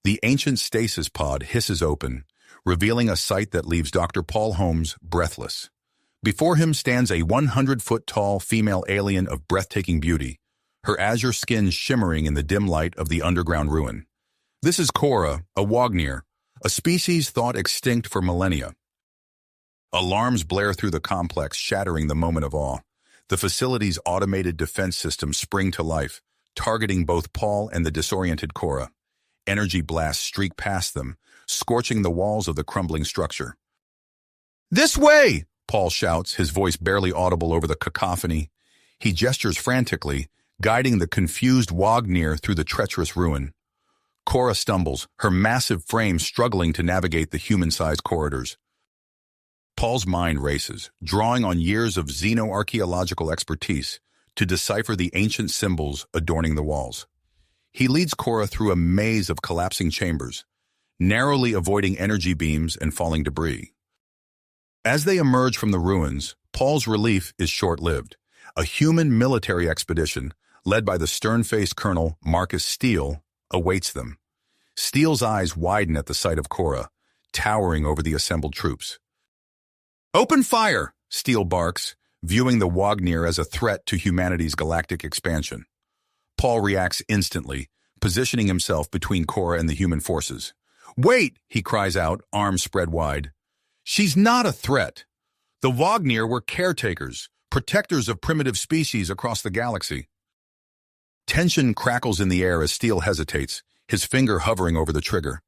The ancient stasis pod hisses open, revealing a sight that leaves Dr. Paul Holmes breathless. Before him stands a 100-foot-tall female alien of breathtaking beauty, her azure skin shimmering in the dim light of the underground ruin. This is Cora, a Wagnir, a species thought extinct for millennia. Alarms blare through the complex, shattering the moment of awe. The facility's automated defense systems spring to life, targeting both Paul and the disoriented Cora. Energy blasts streak past them, scorching the walls of the crumbling structure. "This way!" Paul shouts, his voice barely audible over the cacophony. He gestures frantically, guiding the confused Wagnir through the treacherous ruin. Cora stumbles, her massive frame struggling to navigate the human-sized corridors. Paul's mind races, drawing on years of xenoarchaeological expertise to decipher the ancient symbols adorning the walls. He leads Cora through a maze of collapsing chambers, narrowly avoiding energy beams and falling debris. As they emerge from the ruins, Paul's relief is short-lived. A human military expedition, led by the stern-faced Colonel Marcus Steele, awaits them. Steele's eyes widen at the sight of Cora, towering over the assembled troops. "Open fire!" Steele barks, viewing the Wagnir as a threat to humanity's galactic expansion. Paul reacts instantly, positioning himself between Cora and the human forces. "Wait!" he cries out, arms spread wide. "She's not a threat. The Wagnir were caretakers, protectors of primitive species across the galaxy." Tension crackles in the air as Steele hesitates, his finger hovering over the trigger.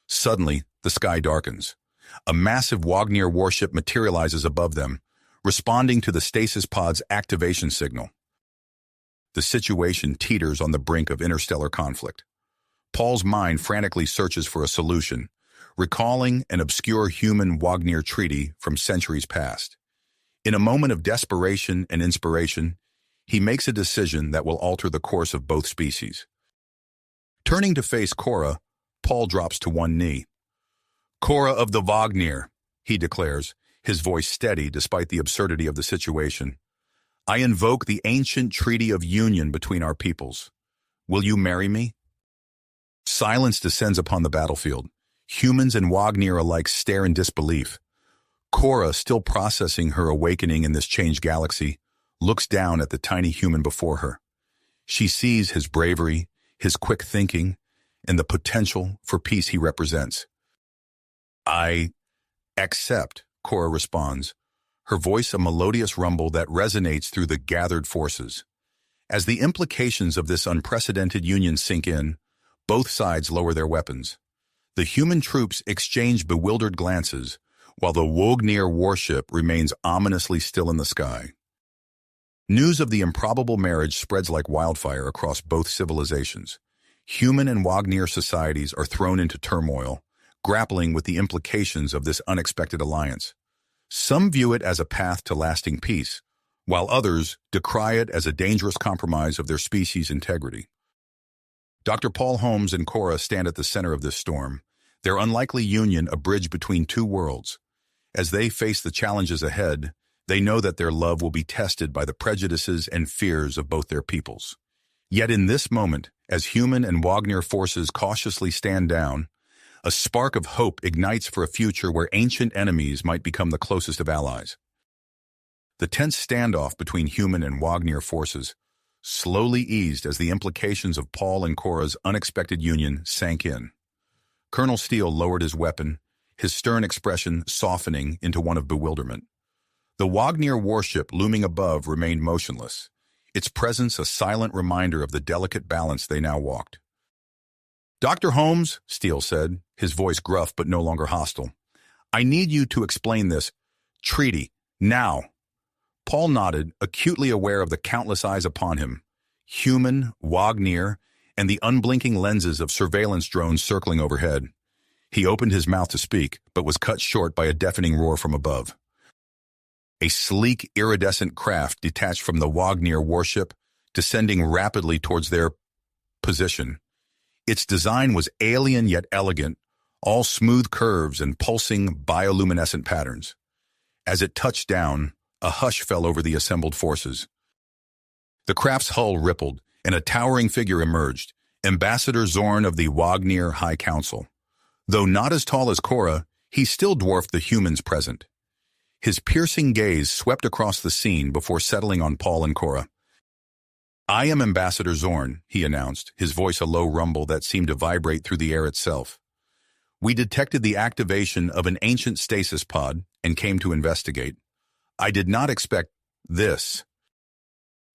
Suddenly, the sky darkens. A massive Wagnir warship materializes above them, responding to the stasis pod's activation signal. The situation teeters on the brink of interstellar conflict. Paul's mind frantically searches for a solution, recalling an obscure human Wagnir treaty from centuries past. In a moment of desperation and inspiration, he makes a decision that will alter the course of both species. Turning to face Cora, Paul drops to one knee. "Cora of the Wagnir," he declares, his voice steady despite the absurdity of the situation. "I invoke the ancient treaty of union between our peoples. Will you marry me?" Silence descends upon the battlefield. Humans and Wagnir alike stare in disbelief. Cora, still processing her awakening in this changed galaxy, looks down at the tiny human before her. She sees his bravery, his quick thinking, and the potential for peace he represents. "I accept," Cora responds, her voice a melodious rumble that resonates through the gathered forces. As the implications of this unprecedented union sink in, both sides lower their weapons. The human troops exchange bewildered glances, while the Wagnir warship remains ominously still in the sky. News of the improbable marriage spreads like wildfire across both civilizations. Human and Wagnir societies are thrown into turmoil, grappling with the implications of this unexpected alliance. Some view it as a path to lasting peace, while others decry it as a dangerous compromise of their species' integrity. Dr. Paul Holmes and Cora stand at the center of this storm, their unlikely union a bridge between two worlds. As they face the challenges ahead, they know that their love will be tested by the prejudices and fears of both their peoples. Yet in this moment, as human and Wagnir forces cautiously stand down, a spark of hope ignites for a future where ancient enemies might become the closest of allies. The tense standoff between human and Wagnir forces slowly eased as the implications of Paul and Cora's unexpected union sank in. Colonel Steele lowered his weapon, his stern expression softening into one of bewilderment. The Wagnir warship looming above remained motionless, its presence a silent reminder of the delicate balance they now walked. "Dr. Holmes," Steele said, his voice gruff but no longer hostile, "I need you to explain this treaty, now." Paul nodded, acutely aware of the countless eyes upon him, human, Wagnir, and the unblinking lenses of surveillance drones circling overhead. He opened his mouth to speak, but was cut short by a deafening roar from above. A sleek, iridescent craft detached from the Wagnir warship, descending rapidly towards their position. Its design was alien yet elegant, all smooth curves and pulsing bioluminescent patterns. As it touched down, a hush fell over the assembled forces. The craft's hull rippled, and a towering figure emerged, Ambassador Zorn of the Wagner High Council. Though not as tall as Cora, he still dwarfed the humans present. His piercing gaze swept across the scene before settling on Paul and Cora. "I am Ambassador Zorn," he announced, his voice a low rumble that seemed to vibrate through the air itself. "We detected the activation of an ancient stasis pod and came to investigate. I did not expect this."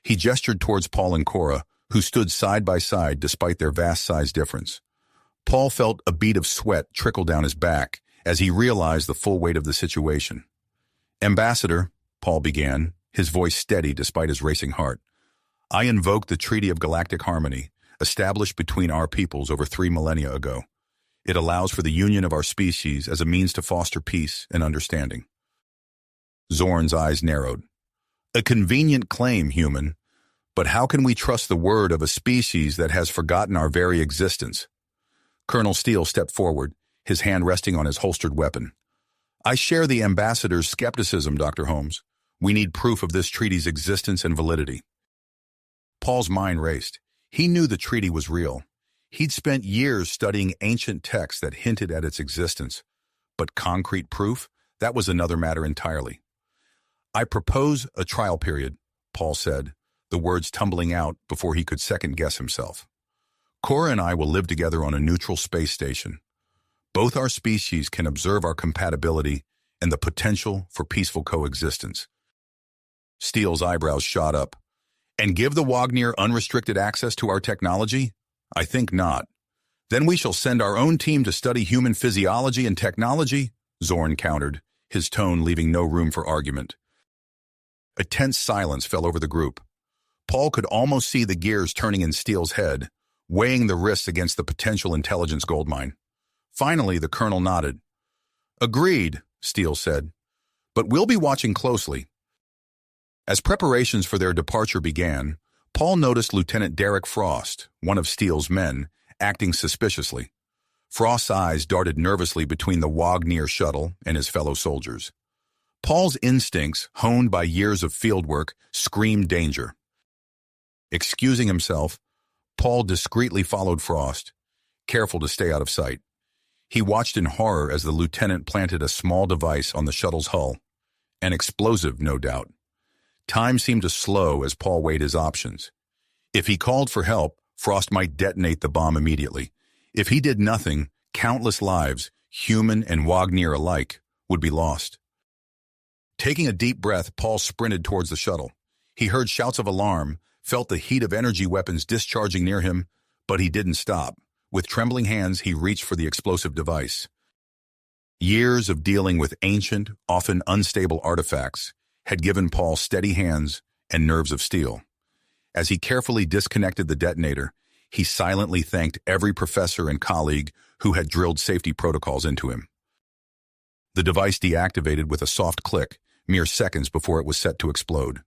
He gestured towards Paul and Cora, who stood side by side despite their vast size difference. Paul felt a bead of sweat trickle down his back as he realized the full weight of the situation. "Ambassador," Paul began, his voice steady despite his racing heart, "I invoke the Treaty of Galactic Harmony, established between our peoples over 3 millennia ago. It allows for the union of our species as a means to foster peace and understanding." Zorn's eyes narrowed. "A convenient claim, human, but how can we trust the word of a species that has forgotten our very existence?" Colonel Steele stepped forward, his hand resting on his holstered weapon. "I share the ambassador's skepticism, Dr. Holmes. We need proof of this treaty's existence and validity." Paul's mind raced. He knew the treaty was real. He'd spent years studying ancient texts that hinted at its existence. But concrete proof? That was another matter entirely. "I propose a trial period," Paul said, the words tumbling out before he could second-guess himself. "Cora and I will live together on a neutral space station. Both our species can observe our compatibility and the potential for peaceful coexistence." Steele's eyebrows shot up. "And give the Wagner unrestricted access to our technology? I think not. Then we shall send our own team to study human physiology and technology," Zorn countered, his tone leaving no room for argument. A tense silence fell over the group. Paul could almost see the gears turning in Steele's head, weighing the risks against the potential intelligence goldmine. Finally, the colonel nodded. "Agreed," Steele said, "but we'll be watching closely." As preparations for their departure began, Paul noticed Lieutenant Derek Frost, one of Steele's men, acting suspiciously. Frost's eyes darted nervously between the Wagner shuttle and his fellow soldiers. Paul's instincts, honed by years of fieldwork, screamed danger. Excusing himself, Paul discreetly followed Frost, careful to stay out of sight. He watched in horror as the lieutenant planted a small device on the shuttle's hull. An explosive, no doubt. Time seemed to slow as Paul weighed his options. If he called for help, Frost might detonate the bomb immediately. If he did nothing, countless lives, human and Wagner alike, would be lost. Taking a deep breath, Paul sprinted towards the shuttle. He heard shouts of alarm, felt the heat of energy weapons discharging near him, but he didn't stop. With trembling hands, he reached for the explosive device. Years of dealing with ancient, often unstable artifacts had given Paul steady hands and nerves of steel. As he carefully disconnected the detonator, he silently thanked every professor and colleague who had drilled safety protocols into him. The device deactivated with a soft click, mere seconds before it was set to explode.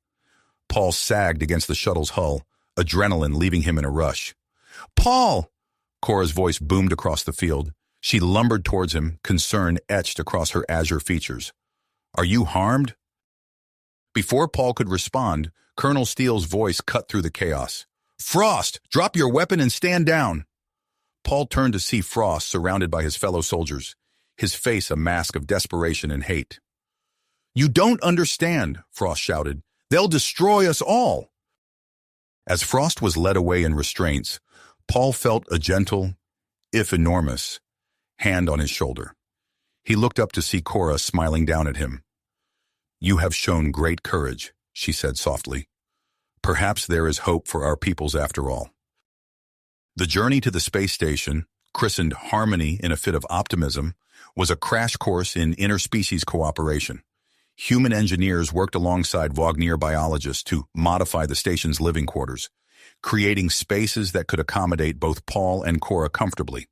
Paul sagged against the shuttle's hull, adrenaline leaving him in a rush. "Paul!" Cora's voice boomed across the field. She lumbered towards him, concern etched across her azure features. "Are you harmed?" Before Paul could respond, Colonel Steele's voice cut through the chaos. "Frost, drop your weapon and stand down!" Paul turned to see Frost surrounded by his fellow soldiers, his face a mask of desperation and hate. "You don't understand," Frost shouted. "They'll destroy us all!" As Frost was led away in restraints, Paul felt a gentle, if enormous, hand on his shoulder. He looked up to see Cora smiling down at him. "You have shown great courage," she said softly. "Perhaps there is hope for our peoples after all." The journey to the space station, christened Harmony in a fit of optimism, was a crash course in interspecies cooperation. Human engineers worked alongside Wagner biologists to modify the station's living quarters, creating spaces that could accommodate both Paul and Cora comfortably.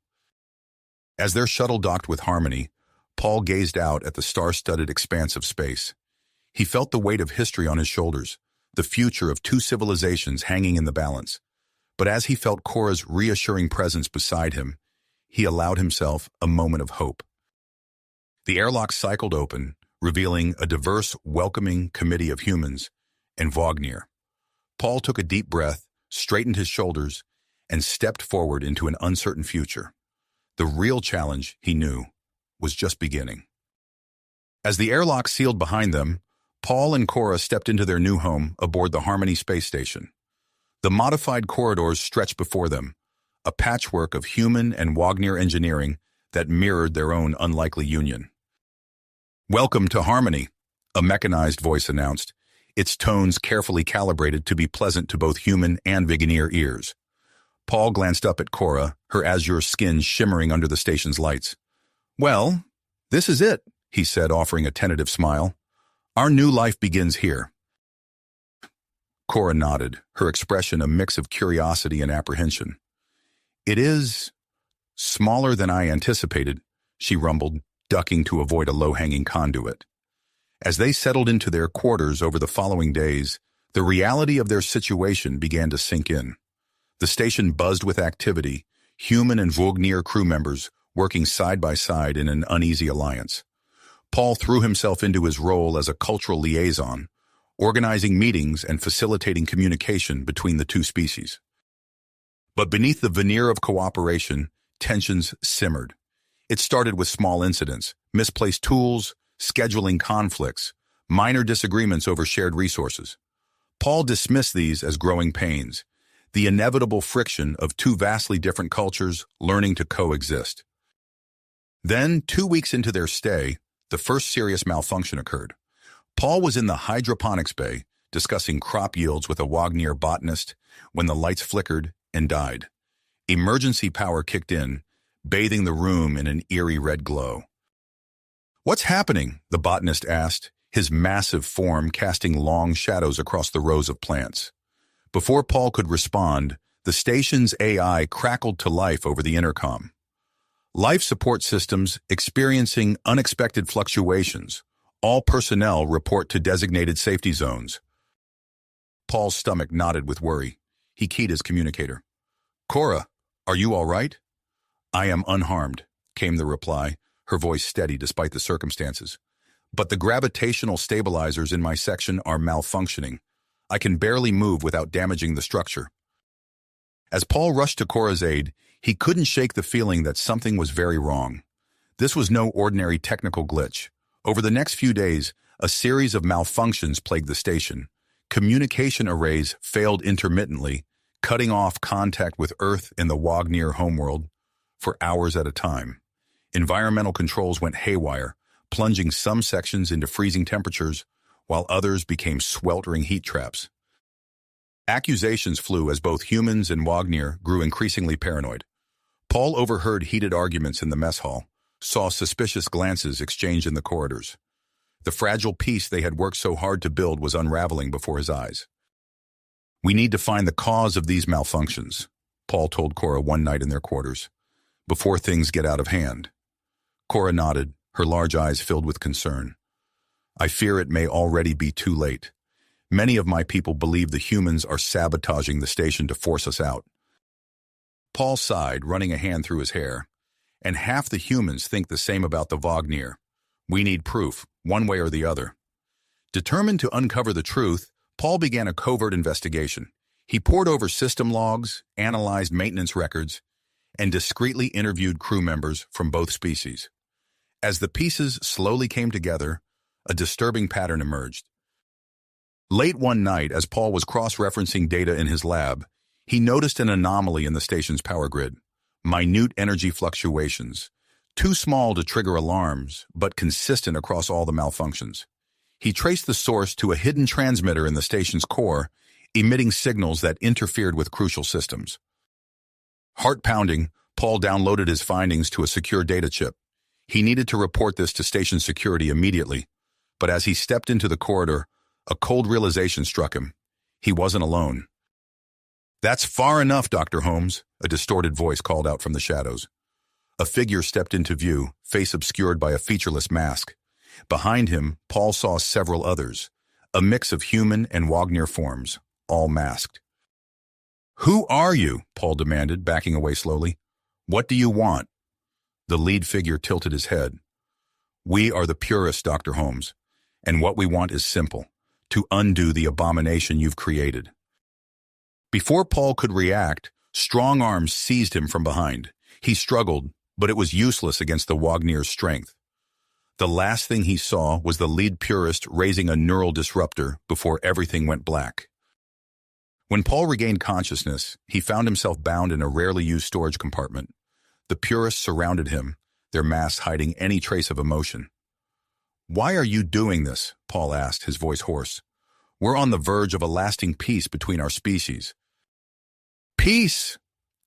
As their shuttle docked with Harmony, Paul gazed out at the star-studded expanse of space. He felt the weight of history on his shoulders, the future of two civilizations hanging in the balance. But as he felt Cora's reassuring presence beside him, he allowed himself a moment of hope. The airlock cycled open, revealing a diverse, welcoming committee of humans and Wagner. Paul took a deep breath, straightened his shoulders, and stepped forward into an uncertain future. The real challenge, he knew, was just beginning. As the airlock sealed behind them, Paul and Cora stepped into their new home aboard the Harmony space station. The modified corridors stretched before them, a patchwork of human and Wagner engineering that mirrored their own unlikely union. "Welcome to Harmony," a mechanized voice announced, its tones carefully calibrated to be pleasant to both human and Wagner ears. Paul glanced up at Cora, her azure skin shimmering under the station's lights. "Well, this is it," he said, offering a tentative smile. "Our new life begins here." Cora nodded, her expression a mix of curiosity and apprehension. "It is smaller than I anticipated," she rumbled, ducking to avoid a low-hanging conduit. As they settled into their quarters over the following days, the reality of their situation began to sink in. The station buzzed with activity, human and Wagner crew members working side by side in an uneasy alliance. Paul threw himself into his role as a cultural liaison, organizing meetings and facilitating communication between the two species. But beneath the veneer of cooperation, tensions simmered. It started with small incidents, misplaced tools, scheduling conflicts, minor disagreements over shared resources. Paul dismissed these as growing pains, the inevitable friction of two vastly different cultures learning to coexist. Then, 2 weeks into their stay, the first serious malfunction occurred. Paul was in the hydroponics bay, discussing crop yields with a Wagner botanist, when the lights flickered and died. Emergency power kicked in, bathing the room in an eerie red glow. "What's happening?" the botanist asked, his massive form casting long shadows across the rows of plants. Before Paul could respond, the station's AI crackled to life over the intercom. "Life support systems experiencing unexpected fluctuations. All personnel report to designated safety zones." Paul's stomach knotted with worry. He keyed his communicator. "Cora, are you all right?" "I am unharmed," came the reply, her voice steady despite the circumstances. "But the gravitational stabilizers in my section are malfunctioning. I can barely move without damaging the structure." As Paul rushed to Cora's aid, he couldn't shake the feeling that something was very wrong. This was no ordinary technical glitch. Over the next few days, a series of malfunctions plagued the station. Communication arrays failed intermittently, cutting off contact with Earth and the Wagner homeworld for hours at a time. Environmental controls went haywire, plunging some sections into freezing temperatures, while others became sweltering heat traps. Accusations flew as both humans and Wagner grew increasingly paranoid. Paul overheard heated arguments in the mess hall, saw suspicious glances exchanged in the corridors. The fragile peace they had worked so hard to build was unraveling before his eyes. "We need to find the cause of these malfunctions," Paul told Cora one night in their quarters, "before things get out of hand." Cora nodded, her large eyes filled with concern. "I fear it may already be too late. Many of my people believe the humans are sabotaging the station to force us out." Paul sighed, running a hand through his hair. "And half the humans think the same about the Wagner. We need proof, one way or the other." Determined to uncover the truth, Paul began a covert investigation. He pored over system logs, analyzed maintenance records, and discreetly interviewed crew members from both species. As the pieces slowly came together, a disturbing pattern emerged. Late one night, as Paul was cross-referencing data in his lab, he noticed an anomaly in the station's power grid. Minute energy fluctuations, too small to trigger alarms, but consistent across all the malfunctions. He traced the source to a hidden transmitter in the station's core, emitting signals that interfered with crucial systems. Heart-pounding, Paul downloaded his findings to a secure data chip. He needed to report this to station security immediately, but as he stepped into the corridor, a cold realization struck him. He wasn't alone. "That's far enough, Dr. Holmes," a distorted voice called out from the shadows. A figure stepped into view, face obscured by a featureless mask. Behind him, Paul saw several others, a mix of human and Wagner forms, all masked. "Who are you?" Paul demanded, backing away slowly. "What do you want?" The lead figure tilted his head. "We are the purists, Dr. Holmes, and what we want is simple, to undo the abomination you've created." Before Paul could react, Strong arms seized him from behind. He struggled, but it was useless against the Wagnier's strength. The last thing he saw was the lead purist raising a neural disruptor before everything went black. When Paul regained consciousness, he found himself bound in a rarely used storage compartment. The purists surrounded him, their masks hiding any trace of emotion. "Why are you doing this?" Paul asked, his voice hoarse. "We're on the verge of a lasting peace between our species." "Peace?"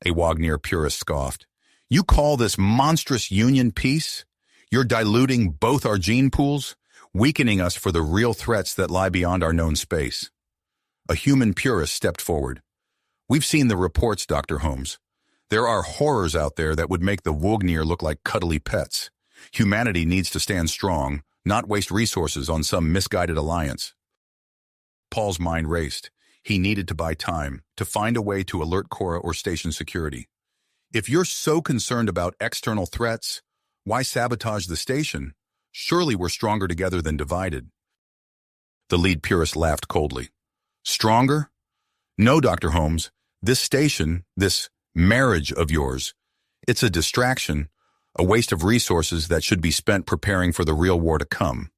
a Wagner purist scoffed. "You call this monstrous union peace? You're diluting both our gene pools, weakening us for the real threats that lie beyond our known space." A human purist stepped forward. "We've seen the reports, Dr. Holmes. There are horrors out there that would make the Wagner look like cuddly pets. Humanity needs to stand strong, not waste resources on some misguided alliance." Paul's mind raced. He needed to buy time, to find a way to alert Cora or station security. "If you're so concerned about external threats, why sabotage the station? Surely we're stronger together than divided." The lead purist laughed coldly. "Stronger? No, Dr. Holmes. This station, this marriage of yours, it's a distraction, a waste of resources that should be spent preparing for the real war to come."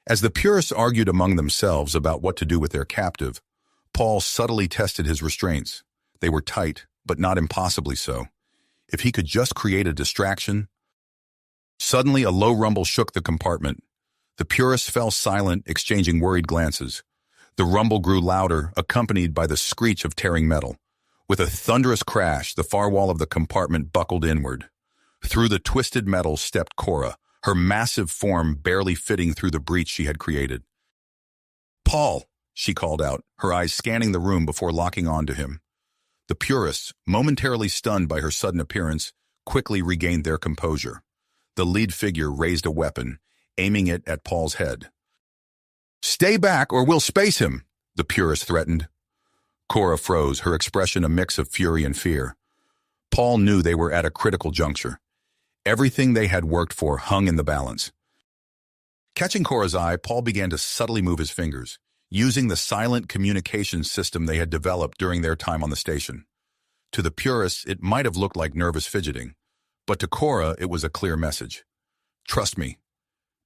As the purists argued among themselves about what to do with their captive, Paul subtly tested his restraints. They were tight, but not impossibly so. If he could just create a distraction. Suddenly, a low rumble shook the compartment. The purists fell silent, exchanging worried glances. The rumble grew louder, accompanied by the screech of tearing metal. With a thunderous crash, the far wall of the compartment buckled inward. Through the twisted metal stepped Cora, her massive form barely fitting through the breach she had created. "Paul!" she called out, her eyes scanning the room before locking on to him. The purists, momentarily stunned by her sudden appearance, quickly regained their composure. The lead figure raised a weapon, aiming it at Paul's head. "Stay back or we'll space him," the purist threatened. Cora froze, her expression a mix of fury and fear. Paul knew they were at a critical juncture. Everything they had worked for hung in the balance. Catching Cora's eye, Paul began to subtly move his fingers, using the silent communication system they had developed during their time on the station. To the purists, it might have looked like nervous fidgeting, but to Cora, it was a clear message. "Trust me.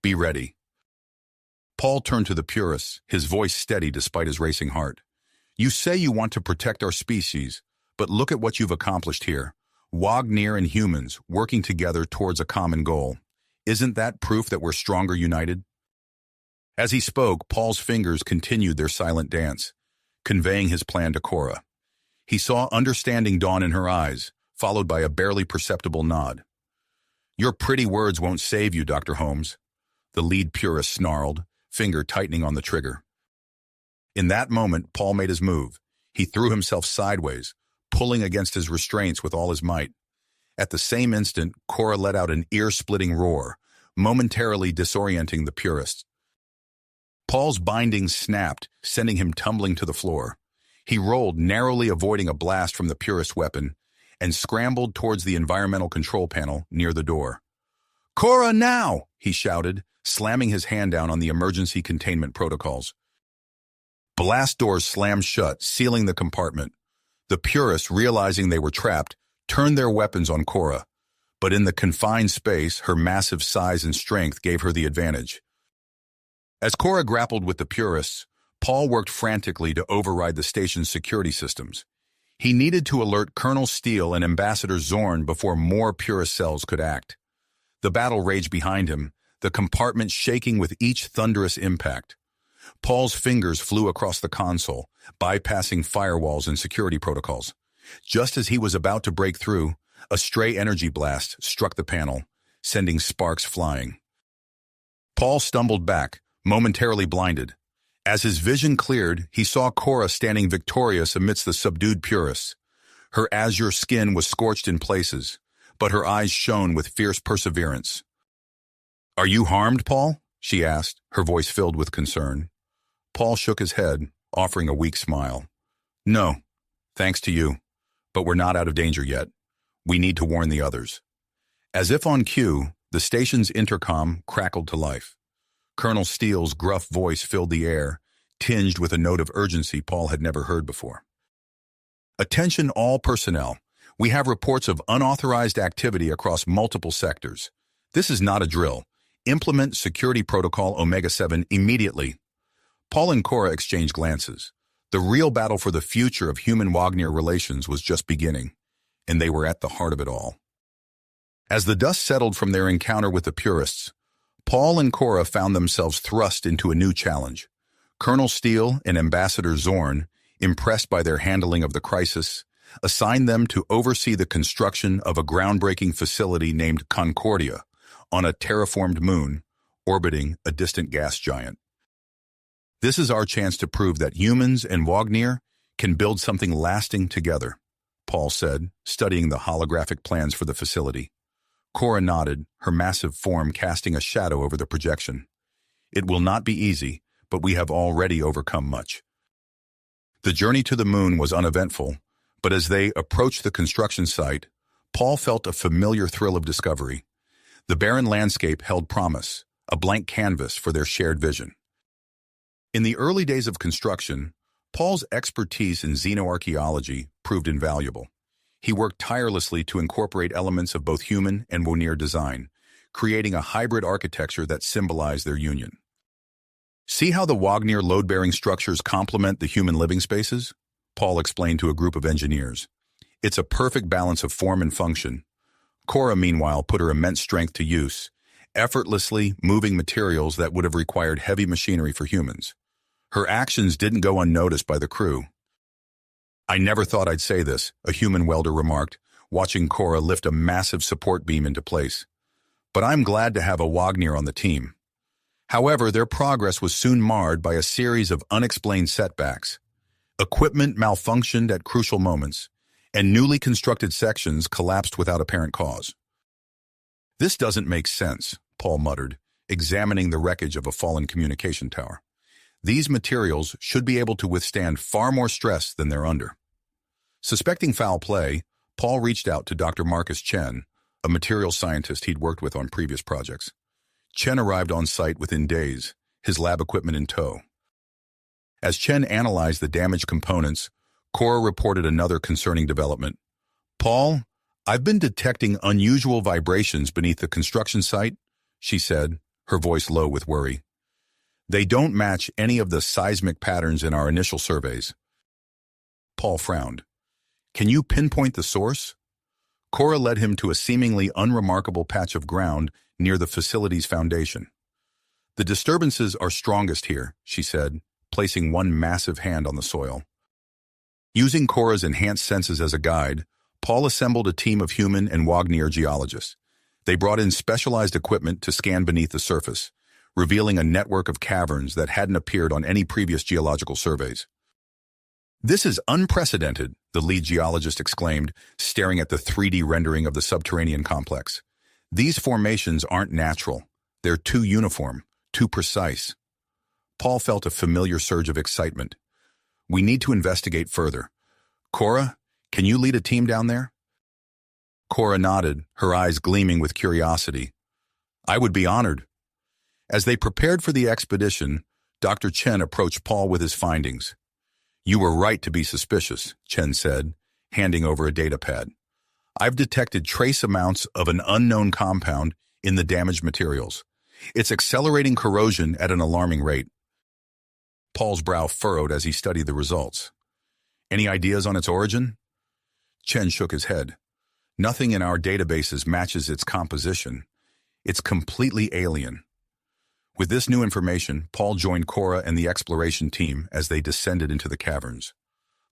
Be ready." Paul turned to the purists, his voice steady despite his racing heart. "You say you want to protect our species, but look at what you've accomplished here. Wagner and humans working together towards a common goal. Isn't that proof that we're stronger united?" As he spoke, Paul's fingers continued their silent dance, conveying his plan to Cora. He saw understanding dawn in her eyes, followed by a barely perceptible nod. "Your pretty words won't save you, Dr. Holmes," the lead purist snarled, finger tightening on the trigger. In that moment, Paul made his move. He threw himself sideways, pulling against his restraints with all his might. At the same instant, Cora let out an ear-splitting roar, momentarily disorienting the purists. Paul's bindings snapped, sending him tumbling to the floor. He rolled, narrowly avoiding a blast from the purist weapon, and scrambled towards the environmental control panel near the door. "Cora, now!" he shouted, slamming his hand down on the emergency containment protocols. Blast doors slammed shut, sealing the compartment. The purists, realizing they were trapped, turned their weapons on Cora. But in the confined space, her massive size and strength gave her the advantage. As Cora grappled with the purists, Paul worked frantically to override the station's security systems. He needed to alert Colonel Steele and Ambassador Zorn before more purist cells could act. The battle raged behind him, the compartment shaking with each thunderous impact. Paul's fingers flew across the console, bypassing firewalls and security protocols. Just as he was about to break through, a stray energy blast struck the panel, sending sparks flying. Paul stumbled back, momentarily blinded. As his vision cleared, he saw Cora standing victorious amidst the subdued purists. Her azure skin was scorched in places, but her eyes shone with fierce perseverance. "Are you harmed, Paul?" she asked, her voice filled with concern. Paul shook his head, offering a weak smile. "No, thanks to you. But we're not out of danger yet. We need to warn the others." As if on cue, the station's intercom crackled to life. Colonel Steele's gruff voice filled the air, tinged with a note of urgency Paul had never heard before. Attention all personnel. We have reports of unauthorized activity across multiple sectors. This is not a drill. Implement Security Protocol Omega-7 immediately. Paul and Cora exchanged glances. The real battle for the future of human-Wagner relations was just beginning, and they were at the heart of it all. As the dust settled from their encounter with the purists, Paul and Cora found themselves thrust into a new challenge. Colonel Steele and Ambassador Zorn, impressed by their handling of the crisis, assigned them to oversee the construction of a groundbreaking facility named Concordia on a terraformed moon orbiting a distant gas giant. This is our chance to prove that humans and Wagner can build something lasting together, Paul said, studying the holographic plans for the facility. Cora nodded, her massive form casting a shadow over the projection. It will not be easy, but we have already overcome much. The journey to the moon was uneventful, but as they approached the construction site, Paul felt a familiar thrill of discovery. The barren landscape held promise, a blank canvas for their shared vision. In the early days of construction, Paul's expertise in xenoarchaeology proved invaluable. He worked tirelessly to incorporate elements of both human and Wagner design, creating a hybrid architecture that symbolized their union. See how the Wagner load-bearing structures complement the human living spaces? Paul explained to a group of engineers. It's a perfect balance of form and function. Cora, meanwhile, put her immense strength to use, effortlessly moving materials that would have required heavy machinery for humans. Her actions didn't go unnoticed by the crew. I never thought I'd say this, a human welder remarked, watching Cora lift a massive support beam into place. But I'm glad to have a Wagner on the team. However, their progress was soon marred by a series of unexplained setbacks. Equipment malfunctioned at crucial moments, and newly constructed sections collapsed without apparent cause. This doesn't make sense, Paul muttered, examining the wreckage of a fallen communication tower. These materials should be able to withstand far more stress than they're under. Suspecting foul play, Paul reached out to Dr. Marcus Chen, a materials scientist he'd worked with on previous projects. Chen arrived on site within days, his lab equipment in tow. As Chen analyzed the damaged components, Cora reported another concerning development. Paul, I've been detecting unusual vibrations beneath the construction site, she said, her voice low with worry. They don't match any of the seismic patterns in our initial surveys. Paul frowned. Can you pinpoint the source? Cora led him to a seemingly unremarkable patch of ground near the facility's foundation. The disturbances are strongest here, she said, placing one massive hand on the soil. Using Cora's enhanced senses as a guide, Paul assembled a team of human and Wagner geologists. They brought in specialized equipment to scan beneath the surface, revealing a network of caverns that hadn't appeared on any previous geological surveys. This is unprecedented, the lead geologist exclaimed, staring at the 3D rendering of the subterranean complex. These formations aren't natural. They're too uniform, too precise. Paul felt a familiar surge of excitement. We need to investigate further. Cora, can you lead a team down there? Cora nodded, her eyes gleaming with curiosity. I would be honored. As they prepared for the expedition, Dr. Chen approached Paul with his findings. You were right to be suspicious, Chen said, handing over a data pad. I've detected trace amounts of an unknown compound in the damaged materials. It's accelerating corrosion at an alarming rate. Paul's brow furrowed as he studied the results. Any ideas on its origin? Chen shook his head. Nothing in our databases matches its composition. It's completely alien. With this new information, Paul joined Cora and the exploration team as they descended into the caverns.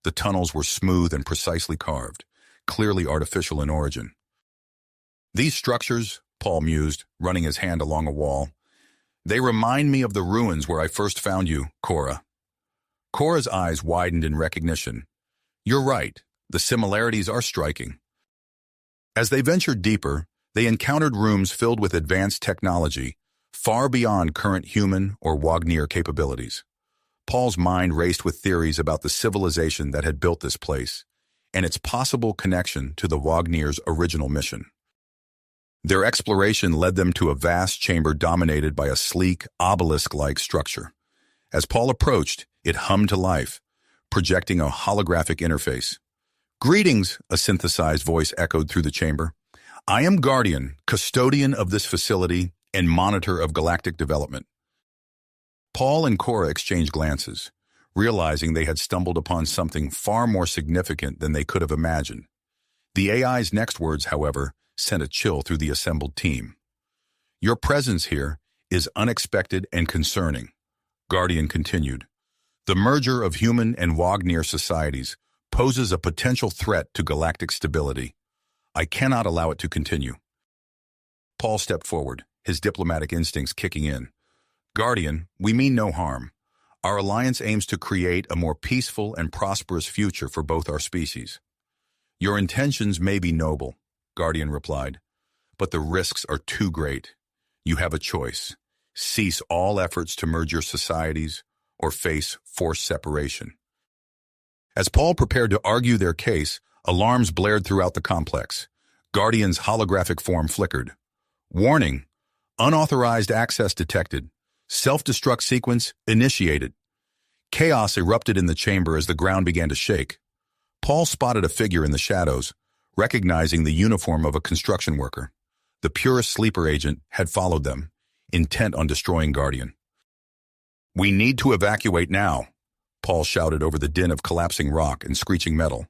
The tunnels were smooth and precisely carved, clearly artificial in origin. These structures, Paul mused, running his hand along a wall, they remind me of the ruins where I first found you, Cora. Cora's eyes widened in recognition. You're right, the similarities are striking. As they ventured deeper, they encountered rooms filled with advanced technology, far beyond current human or Wagner capabilities. Paul's mind raced with theories about the civilization that had built this place, and its possible connection to the Wagner's original mission. Their exploration led them to a vast chamber dominated by a sleek, obelisk-like structure. As Paul approached, it hummed to life, projecting a holographic interface. Greetings, a synthesized voice echoed through the chamber. I am Guardian, custodian of this facility and monitor of galactic development. Paul and Cora exchanged glances, realizing they had stumbled upon something far more significant than they could have imagined. The AI's next words, however, sent a chill through the assembled team. Your presence here is unexpected and concerning, Guardian continued. The merger of human and Wagner societies poses a potential threat to galactic stability. I cannot allow it to continue. Paul stepped forward, his diplomatic instincts kicking in. Guardian, we mean no harm. Our alliance aims to create a more peaceful and prosperous future for both our species. Your intentions may be noble, Guardian replied, but the risks are too great. You have a choice. Cease all efforts to merge your societies or face forced separation. As Paul prepared to argue their case, alarms blared throughout the complex. Guardian's holographic form flickered. Warning, unauthorized access detected. Self-destruct sequence initiated. Chaos erupted in the chamber as the ground began to shake. Paul spotted a figure in the shadows, recognizing the uniform of a construction worker. The purest sleeper agent had followed them, intent on destroying Guardian. We need to evacuate now, Paul shouted over the din of collapsing rock and screeching metal.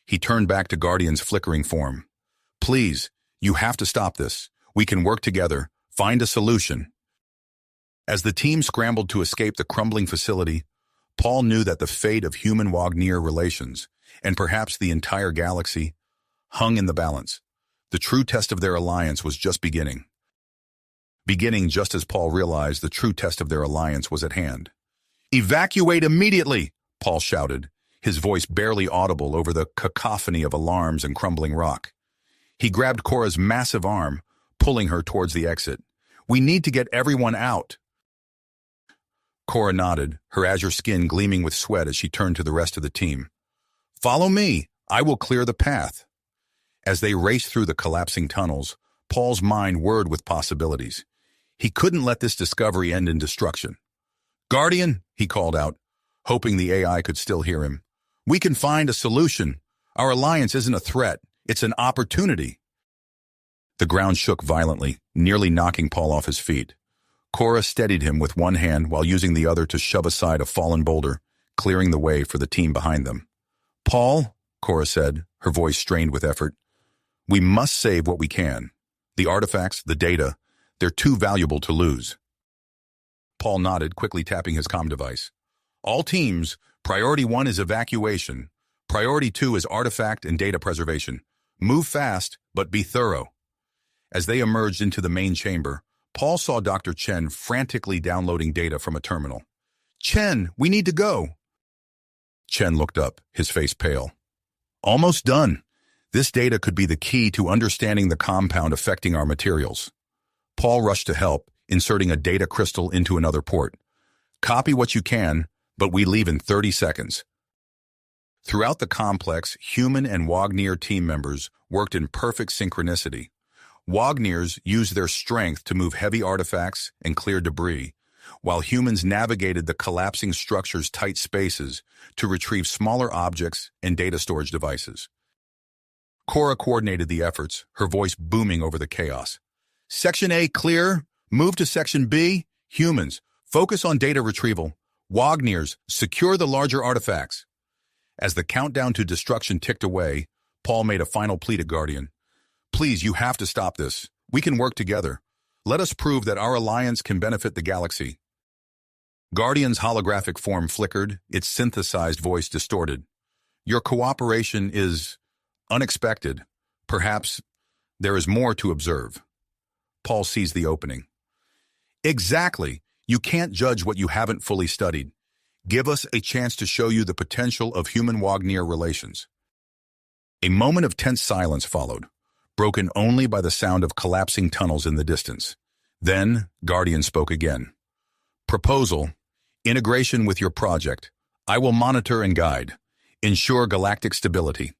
He turned back to Guardian's flickering form. Please, you have to stop this. We can work together, find a solution. As the team scrambled to escape the crumbling facility, Paul knew that the fate of human-Wagner relations, and perhaps the entire galaxy, hung in the balance. The true test of their alliance was just beginning. Beginning just as Paul realized the true test of their alliance was at hand. Evacuate immediately, Paul shouted, his voice barely audible over the cacophony of alarms and crumbling rock. He grabbed Cora's massive arm, pulling her towards the exit. We need to get everyone out. Cora nodded, her azure skin gleaming with sweat as she turned to the rest of the team. Follow me, I will clear the path. As they raced through the collapsing tunnels, Paul's mind whirred with possibilities. He couldn't let this discovery end in destruction. Guardian, he called out, hoping the AI could still hear him. We can find a solution. Our alliance isn't a threat, it's an opportunity. The ground shook violently, nearly knocking Paul off his feet. Cora steadied him with one hand while using the other to shove aside a fallen boulder, clearing the way for the team behind them. Paul, Cora said, her voice strained with effort, we must save what we can. The artifacts, the data, they're too valuable to lose. Paul nodded, quickly tapping his comm device. All teams, Priority 1 is evacuation. Priority 2 is artifact and data preservation. Move fast, but be thorough. As they emerged into the main chamber, Paul saw Dr. Chen frantically downloading data from a terminal. Chen, we need to go. Chen looked up, his face pale. Almost done. This data could be the key to understanding the compound affecting our materials. Paul rushed to help, inserting a data crystal into another port. Copy what you can, but we leave in 30 seconds. Throughout the complex, human and Wagner team members worked in perfect synchronicity. Wagners used their strength to move heavy artifacts and clear debris, while humans navigated the collapsing structure's tight spaces to retrieve smaller objects and data storage devices. Cora coordinated the efforts, her voice booming over the chaos. Section A clear, move to Section B, humans, focus on data retrieval. Wagners, secure the larger artifacts. As the countdown to destruction ticked away, Paul made a final plea to Guardian. Please, you have to stop this. We can work together. Let us prove that our alliance can benefit the galaxy. Guardian's holographic form flickered, its synthesized voice distorted. Your cooperation is unexpected. Perhaps there is more to observe. Paul seized the opening. Exactly. You can't judge what you haven't fully studied. Give us a chance to show you the potential of human-Wagner relations. A moment of tense silence followed, broken only by the sound of collapsing tunnels in the distance. Then, Guardian spoke again. Proposal. Integration with your project. I will monitor and guide. Ensure galactic stability.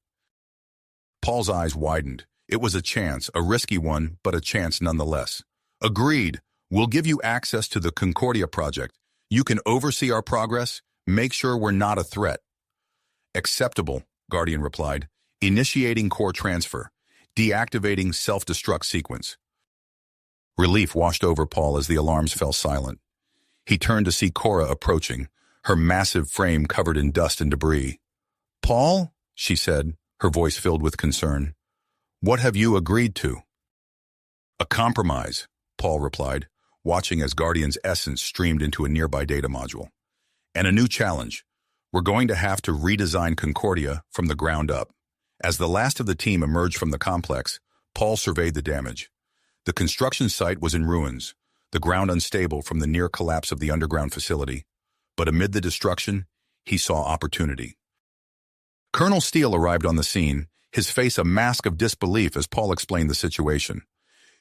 Paul's eyes widened. It was a chance, a risky one, but a chance nonetheless. Agreed. We'll give you access to the Concordia project. You can oversee our progress, make sure we're not a threat. Acceptable, Guardian replied. Initiating core transfer. Deactivating self-destruct sequence. Relief washed over Paul as the alarms fell silent. He turned to see Cora approaching, her massive frame covered in dust and debris. "Paul," she said, her voice filled with concern. "What have you agreed to?" "A compromise," Paul replied, watching as Guardian's essence streamed into a nearby data module. "And a new challenge. We're going to have to redesign Concordia from the ground up." As the last of the team emerged from the complex, Paul surveyed the damage. The construction site was in ruins, the ground unstable from the near collapse of the underground facility. But amid the destruction, he saw opportunity. Colonel Steele arrived on the scene, his face a mask of disbelief as Paul explained the situation.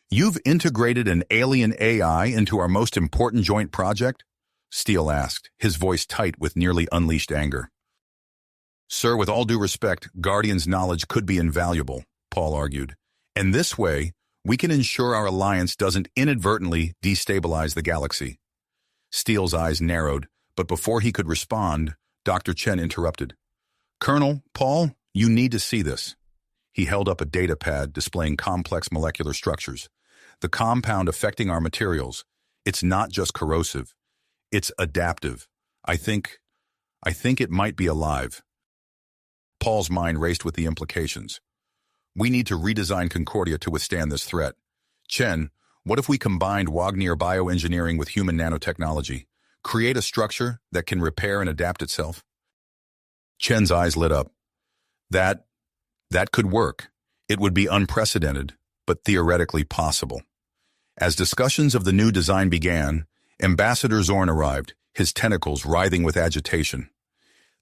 "You've integrated an alien AI into our most important joint project?" Steele asked, his voice tight with nearly unleashed anger. "Sir, with all due respect, Guardian's knowledge could be invaluable," Paul argued. "And this way, we can ensure our alliance doesn't inadvertently destabilize the galaxy." Steele's eyes narrowed, but before he could respond, Dr. Chen interrupted. "Colonel, Paul, you need to see this." He held up a data pad displaying complex molecular structures. "The compound affecting our materials, it's not just corrosive. It's adaptive. I think it might be alive." Paul's mind raced with the implications. "We need to redesign Concordia to withstand this threat. Chen, what if we combined Wagner bioengineering with human nanotechnology? Create a structure that can repair and adapt itself?" Chen's eyes lit up. That could work. It would be unprecedented, but theoretically possible." As discussions of the new design began, Ambassador Zorn arrived, his tentacles writhing with agitation.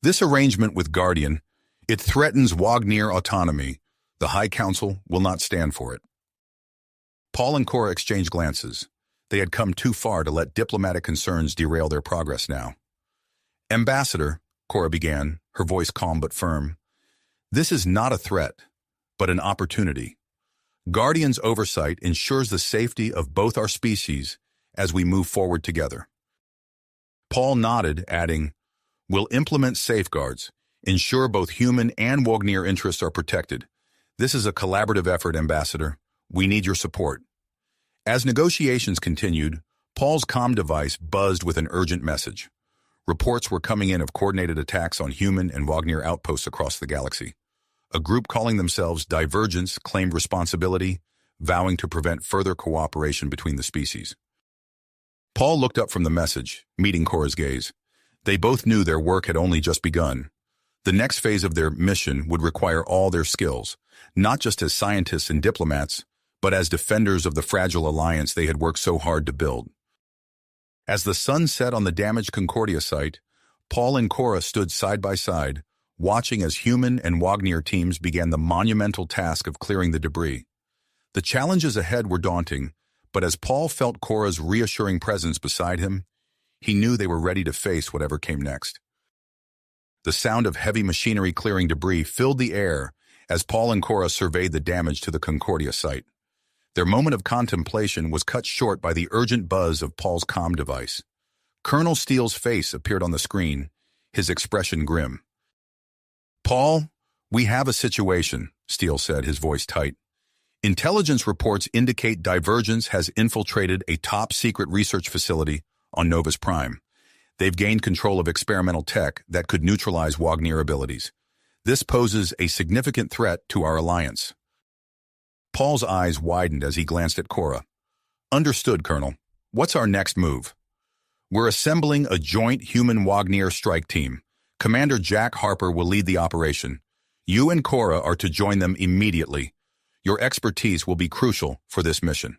"This arrangement with Guardian, it threatens Wagner autonomy. The High Council will not stand for it." Paul and Cora exchanged glances. They had come too far to let diplomatic concerns derail their progress now. "Ambassador," Cora began, her voice calm but firm, "this is not a threat, but an opportunity. Guardian's oversight ensures the safety of both our species as we move forward together." Paul nodded, adding, "We'll implement safeguards, ensure both human and Wagner interests are protected. This is a collaborative effort, Ambassador. We need your support." As negotiations continued, Paul's comm device buzzed with an urgent message. Reports were coming in of coordinated attacks on human and Wagner outposts across the galaxy. A group calling themselves Divergence claimed responsibility, vowing to prevent further cooperation between the species. Paul looked up from the message, meeting Cora's gaze. They both knew their work had only just begun. The next phase of their mission would require all their skills, not just as scientists and diplomats, but as defenders of the fragile alliance they had worked so hard to build. As the sun set on the damaged Concordia site, Paul and Cora stood side by side, watching as human and Wagner teams began the monumental task of clearing the debris. The challenges ahead were daunting, but as Paul felt Cora's reassuring presence beside him, he knew they were ready to face whatever came next. The sound of heavy machinery clearing debris filled the air as Paul and Cora surveyed the damage to the Concordia site. Their moment of contemplation was cut short by the urgent buzz of Paul's comm device. Colonel Steele's face appeared on the screen, his expression grim. "Paul, we have a situation," Steele said, his voice tight. "Intelligence reports indicate Divergence has infiltrated a top-secret research facility on Novus Prime. They've gained control of experimental tech that could neutralize Wagner abilities. This poses a significant threat to our alliance." Paul's eyes widened as he glanced at Cora. "Understood, Colonel. What's our next move?" "We're assembling a joint human Wagner strike team. Commander Jack Harper will lead the operation. You and Cora are to join them immediately. Your expertise will be crucial for this mission."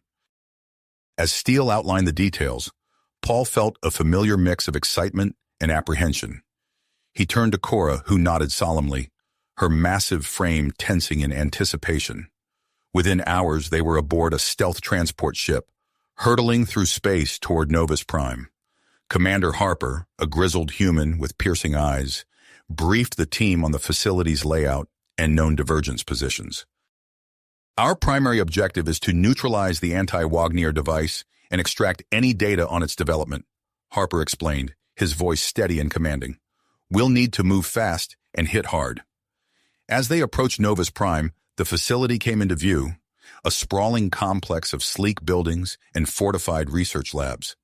As Steele outlined the details, Paul felt a familiar mix of excitement and apprehension. He turned to Cora, who nodded solemnly, her massive frame tensing in anticipation. Within hours, they were aboard a stealth transport ship, hurtling through space toward Novus Prime. Commander Harper, a grizzled human with piercing eyes, briefed the team on the facility's layout and known divergence positions. "Our primary objective is to neutralize the anti-Wagner device and extract any data on its development," Harper explained, his voice steady and commanding. "We'll need to move fast and hit hard." As they approached Novus Prime, the facility came into view, a sprawling complex of sleek buildings and fortified research labs.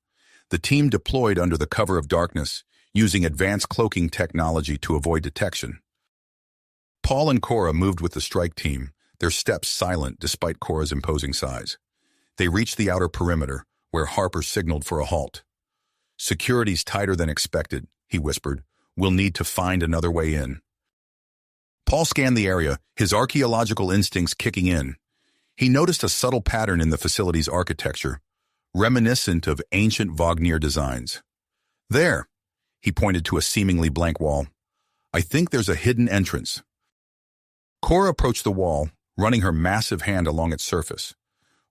The team deployed under the cover of darkness, using advanced cloaking technology to avoid detection. Paul and Cora moved with the strike team, their steps silent despite Cora's imposing size. They reached the outer perimeter, where Harper signaled for a halt. "Security's tighter than expected," he whispered. "We'll need to find another way in." Paul scanned the area, his archaeological instincts kicking in. He noticed a subtle pattern in the facility's architecture, reminiscent of ancient Wagner designs. "There," he pointed to a seemingly blank wall. "I think there's a hidden entrance." Cora approached the wall, running her massive hand along its surface.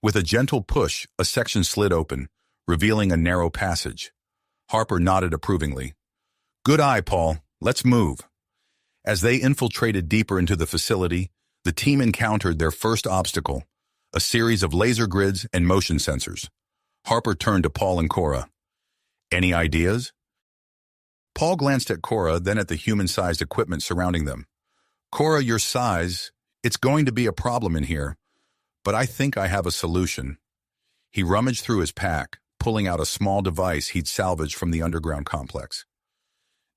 With a gentle push, a section slid open, revealing a narrow passage. Harper nodded approvingly. "Good eye, Paul. Let's move." As they infiltrated deeper into the facility, the team encountered their first obstacle, a series of laser grids and motion sensors. Harper turned to Paul and Cora. "Any ideas?" Paul glanced at Cora, then at the human-sized equipment surrounding them. "Cora, your size, it's going to be a problem in here, but I think I have a solution." He rummaged through his pack, pulling out a small device he'd salvaged from the underground complex.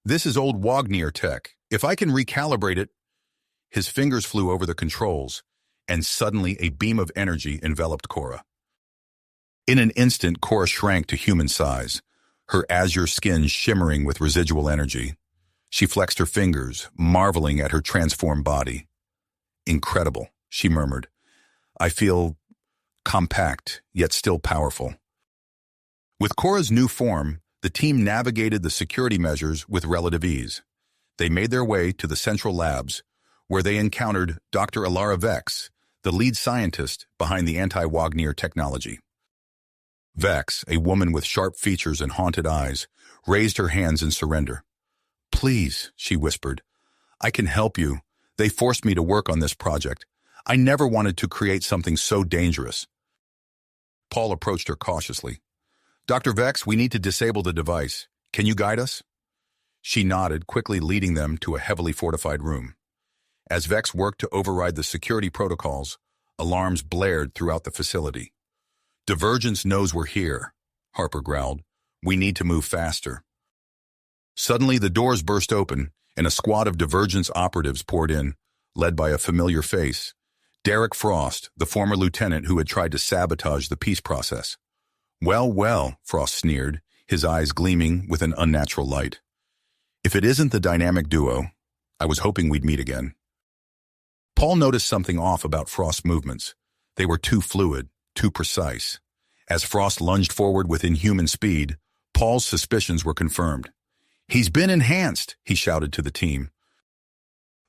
"This is old Wagner tech. If I can recalibrate it..." His fingers flew over the controls, and suddenly a beam of energy enveloped Cora. In an instant, Cora shrank to human size, her azure skin shimmering with residual energy. She flexed her fingers, marveling at her transformed body. "Incredible," she murmured. "I feel compact, yet still powerful." With Cora's new form, the team navigated the security measures with relative ease. They made their way to the central labs, where they encountered Dr. Alara Vex, the lead scientist behind the anti-Wagner technology. Vex, a woman with sharp features and haunted eyes, raised her hands in surrender. "Please," she whispered, "I can help you. They forced me to work on this project. I never wanted to create something so dangerous." Paul approached her cautiously. "Dr. Vex, we need to disable the device. Can you guide us?" She nodded, quickly leading them to a heavily fortified room. As Vex worked to override the security protocols, alarms blared throughout the facility. "Divergence knows we're here," Harper growled. "We need to move faster." Suddenly, the doors burst open, and a squad of Divergence operatives poured in, led by a familiar face, Derek Frost, the former lieutenant who had tried to sabotage the peace process. "Well, well," Frost sneered, his eyes gleaming with an unnatural light. "If it isn't the dynamic duo, I was hoping we'd meet again." Paul noticed something off about Frost's movements. They were too fluid, too precise. As Frost lunged forward with inhuman speed, Paul's suspicions were confirmed. "He's been enhanced," he shouted to the team.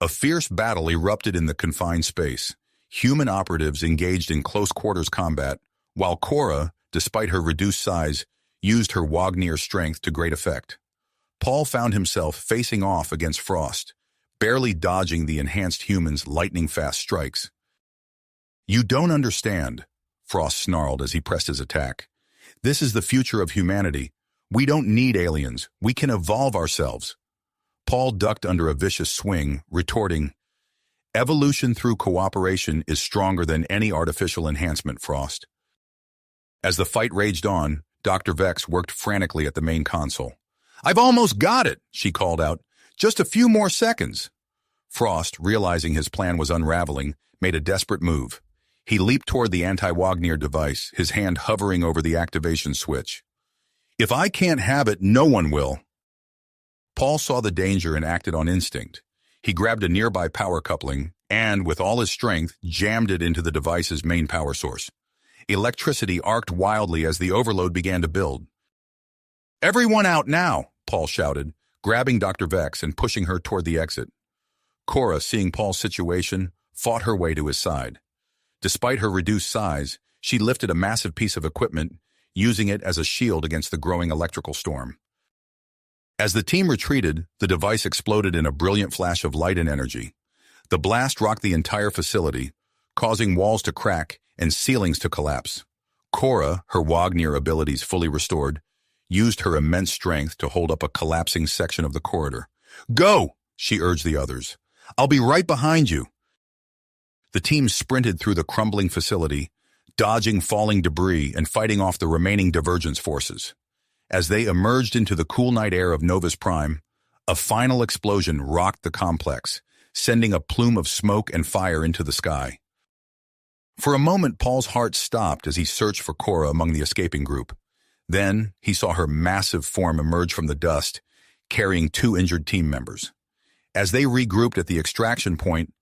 A fierce battle erupted in the confined space. Human operatives engaged in close-quarters combat, while Cora, despite her reduced size, used her Wagner strength to great effect. Paul found himself facing off against Frost, barely dodging the enhanced human's lightning-fast strikes. "You don't understand," Frost snarled as he pressed his attack. "This is the future of humanity. We don't need aliens. We can evolve ourselves." Paul ducked under a vicious swing, retorting, "Evolution through cooperation is stronger than any artificial enhancement, Frost." As the fight raged on, Dr. Vex worked frantically at the main console. "I've almost got it," she called out. "Just a few more seconds." Frost, realizing his plan was unraveling, made a desperate move. He leaped toward the anti-Wagner device, his hand hovering over the activation switch. "If I can't have it, no one will." Paul saw the danger and acted on instinct. He grabbed a nearby power coupling and, with all his strength, jammed it into the device's main power source. Electricity arced wildly as the overload began to build. "Everyone out now," Paul shouted, grabbing Dr. Vex and pushing her toward the exit. Cora, seeing Paul's situation, fought her way to his side. Despite her reduced size, she lifted a massive piece of equipment, using it as a shield against the growing electrical storm. As the team retreated, the device exploded in a brilliant flash of light and energy. The blast rocked the entire facility, causing walls to crack and ceilings to collapse. Cora, her Wagner abilities fully restored, used her immense strength to hold up a collapsing section of the corridor. "Go!" she urged the others. I'll be right behind you. The team sprinted through the crumbling facility, dodging falling debris and fighting off the remaining divergence forces. As they emerged into the cool night air of Novus Prime, a final explosion rocked the complex, sending a plume of smoke and fire into the sky. For a moment, Paul's heart stopped as he searched for Cora among the escaping group. Then, he saw her massive form emerge from the dust, carrying 2 injured team members. As they regrouped at the extraction point,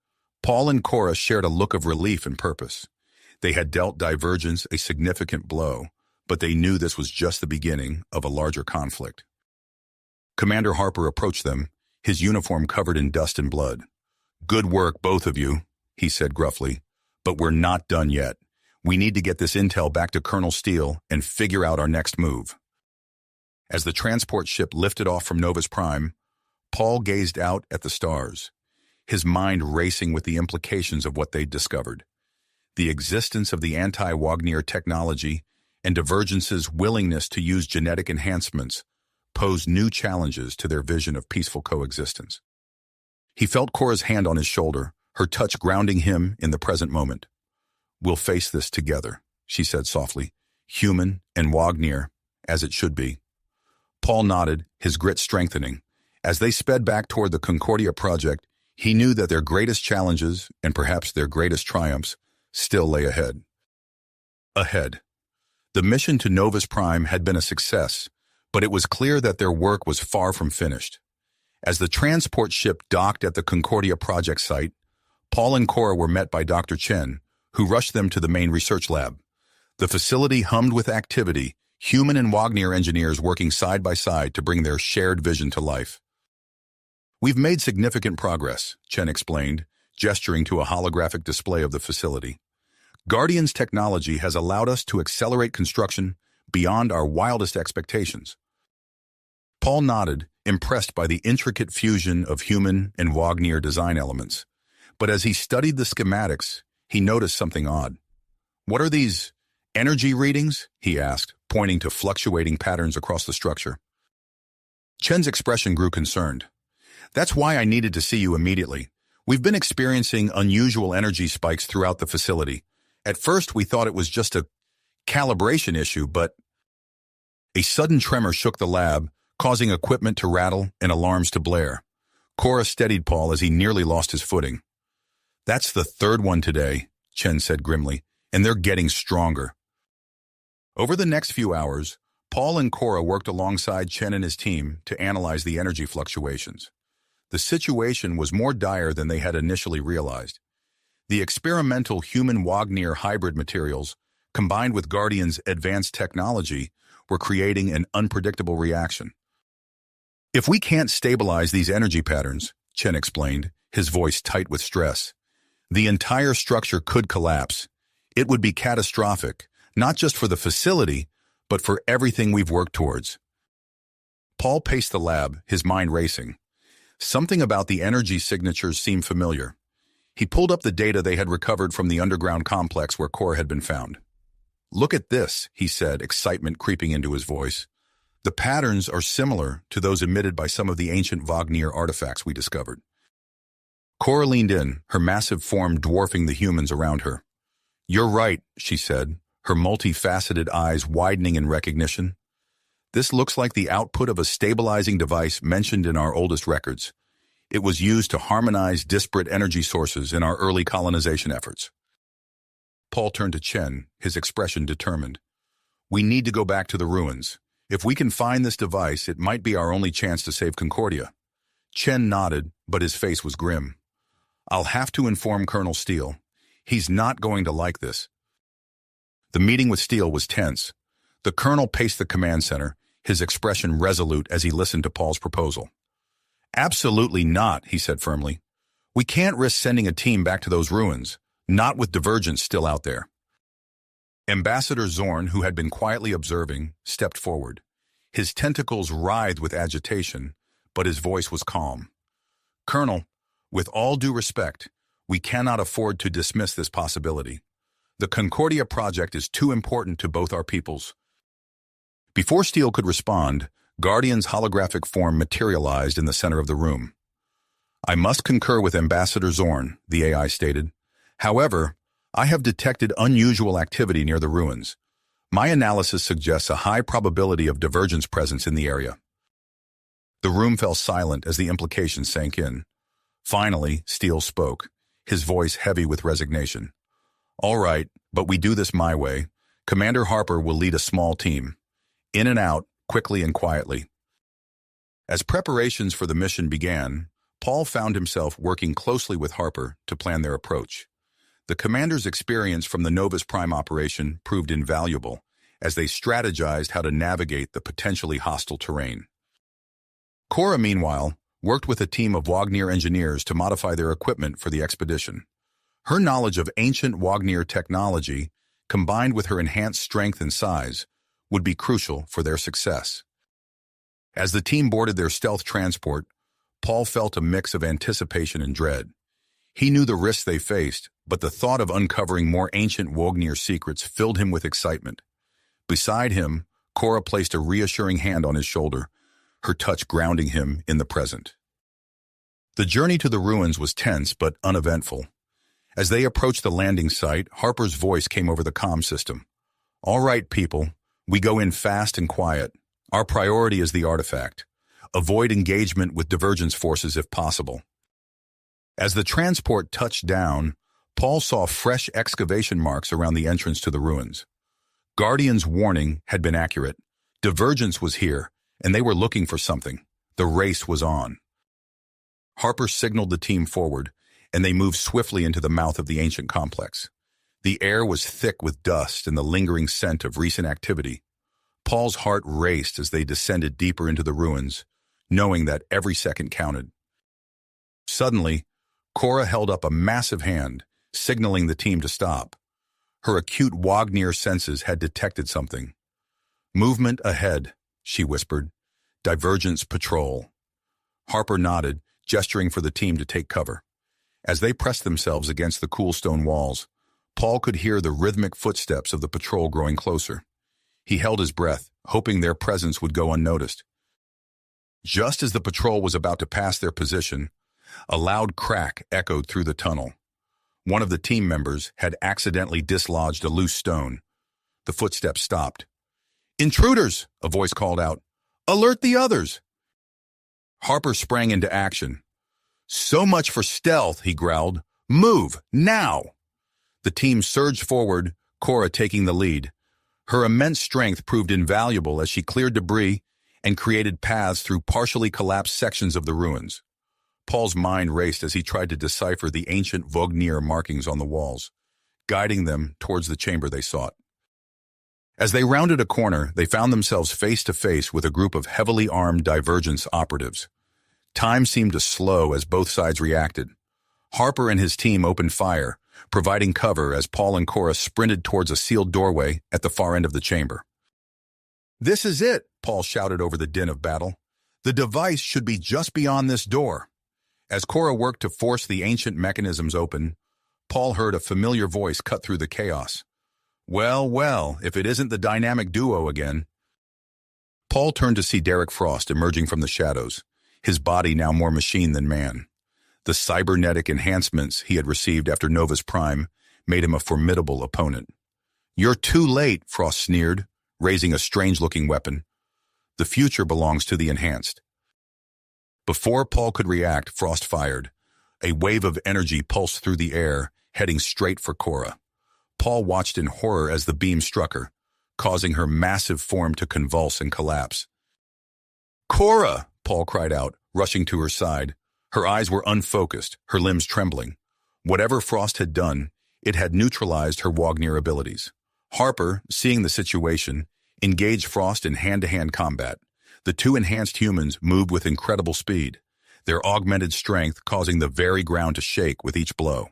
Paul and Cora shared a look of relief and purpose. They had dealt Divergence a significant blow, but they knew this was just the beginning of a larger conflict. Commander Harper approached them, his uniform covered in dust and blood. "Good work, both of you," he said gruffly, "but we're not done yet. We need to get this intel back to Colonel Steele and figure out our next move." As the transport ship lifted off from Novus Prime, Paul gazed out at the stars, his mind racing with the implications of what they'd discovered. The existence of the anti-Wagner technology and Divergence's willingness to use genetic enhancements posed new challenges to their vision of peaceful coexistence. He felt Cora's hand on his shoulder, her touch grounding him in the present moment. "We'll face this together," she said softly, "human and Wagner, as it should be." Paul nodded, his grit strengthening. As they sped back toward the Concordia project, he knew that their greatest challenges, and perhaps their greatest triumphs, still lay ahead. The mission to Novus Prime had been a success, but it was clear that their work was far from finished. As the transport ship docked at the Concordia project site, Paul and Cora were met by Dr. Chen, who rushed them to the main research lab. The facility hummed with activity, human and Wagner engineers working side by side to bring their shared vision to life. "We've made significant progress," Chen explained, gesturing to a holographic display of the facility. "Guardian's technology has allowed us to accelerate construction beyond our wildest expectations." Paul nodded, impressed by the intricate fusion of human and Wagner design elements. But as he studied the schematics, he noticed something odd. "What are these energy readings?" he asked, pointing to fluctuating patterns across the structure. Chen's expression grew concerned. "That's why I needed to see you immediately. We've been experiencing unusual energy spikes throughout the facility. At first, we thought it was just a calibration issue, but..." A sudden tremor shook the lab, causing equipment to rattle and alarms to blare. Cora steadied Paul as he nearly lost his footing. "That's the 3rd one today," Chen said grimly, "and they're getting stronger." Over the next few hours, Paul and Cora worked alongside Chen and his team to analyze the energy fluctuations. The situation was more dire than they had initially realized. The experimental human-Wagner hybrid materials, combined with Guardian's advanced technology, were creating an unpredictable reaction. "If we can't stabilize these energy patterns," Chen explained, his voice tight with stress, "the entire structure could collapse. It would be catastrophic, not just for the facility, but for everything we've worked towards." Paul paced the lab, his mind racing. Something about the energy signatures seemed familiar. He pulled up the data they had recovered from the underground complex where Cora had been found. "Look at this," he said, excitement creeping into his voice. "The patterns are similar to those emitted by some of the ancient Wagner artifacts we discovered." Cora leaned in, her massive form dwarfing the humans around her. "You're right," she said, her multifaceted eyes widening in recognition. "This looks like the output of a stabilizing device mentioned in our oldest records. It was used to harmonize disparate energy sources in our early colonization efforts." Paul turned to Chen, his expression determined. "We need to go back to the ruins. If we can find this device, it might be our only chance to save Concordia." Chen nodded, but his face was grim. "I'll have to inform Colonel Steele. He's not going to like this." The meeting with Steele was tense. The colonel paced the command center, his expression resolute as he listened to Paul's proposal. "Absolutely not," he said firmly. "We can't risk sending a team back to those ruins, not with Divergence still out there." Ambassador Zorn, who had been quietly observing, stepped forward. His tentacles writhed with agitation, but his voice was calm. "Colonel, with all due respect, we cannot afford to dismiss this possibility. The Concordia project is too important to both our peoples." Before Steele could respond, Guardian's holographic form materialized in the center of the room. I must concur with Ambassador Zorn, the AI stated. However, I have detected unusual activity near the ruins. My analysis suggests a high probability of divergence presence in the area. The room fell silent as the implications sank in. Finally, Steele spoke, his voice heavy with resignation. All right, but we do this my way. Commander Harper will lead a small team. In and out, quickly and quietly. As preparations for the mission began, Paul found himself working closely with Harper to plan their approach. The commander's experience from the Novus Prime operation proved invaluable as they strategized how to navigate the potentially hostile terrain. Cora, meanwhile, worked with a team of Wagner engineers to modify their equipment for the expedition. Her knowledge of ancient Wagner technology, combined with her enhanced strength and size, would be crucial for their success. As the team boarded their stealth transport, Paul felt a mix of anticipation and dread. He knew the risks they faced, but the thought of uncovering more ancient Wagner secrets filled him with excitement. Beside him, Cora placed a reassuring hand on his shoulder, her touch grounding him in the present. The journey to the ruins was tense but uneventful. As they approached the landing site, Harper's voice came over the comm system. All right, people, we go in fast and quiet. Our priority is the artifact. Avoid engagement with divergence forces if possible. As the transport touched down, Paul saw fresh excavation marks around the entrance to the ruins. Guardian's warning had been accurate. Divergence was here, and they were looking for something. The race was on. Harper signaled the team forward, and they moved swiftly into the mouth of the ancient complex. The air was thick with dust and the lingering scent of recent activity. Paul's heart raced as they descended deeper into the ruins, knowing that every second counted. Suddenly, Cora held up a massive hand, signaling the team to stop. Her acute Wagner senses had detected something. Movement ahead, she whispered. Divergence patrol. Harper nodded, gesturing for the team to take cover. As they pressed themselves against the cool stone walls, Paul could hear the rhythmic footsteps of the patrol growing closer. He held his breath, hoping their presence would go unnoticed. Just as the patrol was about to pass their position, a loud crack echoed through the tunnel. One of the team members had accidentally dislodged a loose stone. The footsteps stopped. "Intruders!" a voice called out. "Alert the others!" Harper sprang into action. "So much for stealth," he growled. "Move, now!" The team surged forward, Cora taking the lead. Her immense strength proved invaluable as she cleared debris and created paths through partially collapsed sections of the ruins. Paul's mind raced as he tried to decipher the ancient Wagner markings on the walls, guiding them towards the chamber they sought. As they rounded a corner, they found themselves face to face with a group of heavily armed divergence operatives. Time seemed to slow as both sides reacted. Harper and his team opened fire, providing cover as Paul and Cora sprinted towards a sealed doorway at the far end of the chamber. "This is it," Paul shouted over the din of battle. "The device should be just beyond this door." As Cora worked to force the ancient mechanisms open, Paul heard a familiar voice cut through the chaos. "Well, well, if it isn't the dynamic duo again." Paul turned to see Derek Frost emerging from the shadows, his body now more machine than man. The cybernetic enhancements he had received after Novus Prime made him a formidable opponent. "You're too late," Frost sneered, raising a strange-looking weapon. "The future belongs to the enhanced." Before Paul could react, Frost fired. A wave of energy pulsed through the air, heading straight for Cora. Paul watched in horror as the beam struck her, causing her massive form to convulse and collapse. "Cora!" Paul cried out, rushing to her side. Her eyes were unfocused, her limbs trembling. Whatever Frost had done, it had neutralized her Wagner abilities. Harper, seeing the situation, engaged Frost in hand-to-hand combat. The two enhanced humans moved with incredible speed, their augmented strength causing the very ground to shake with each blow.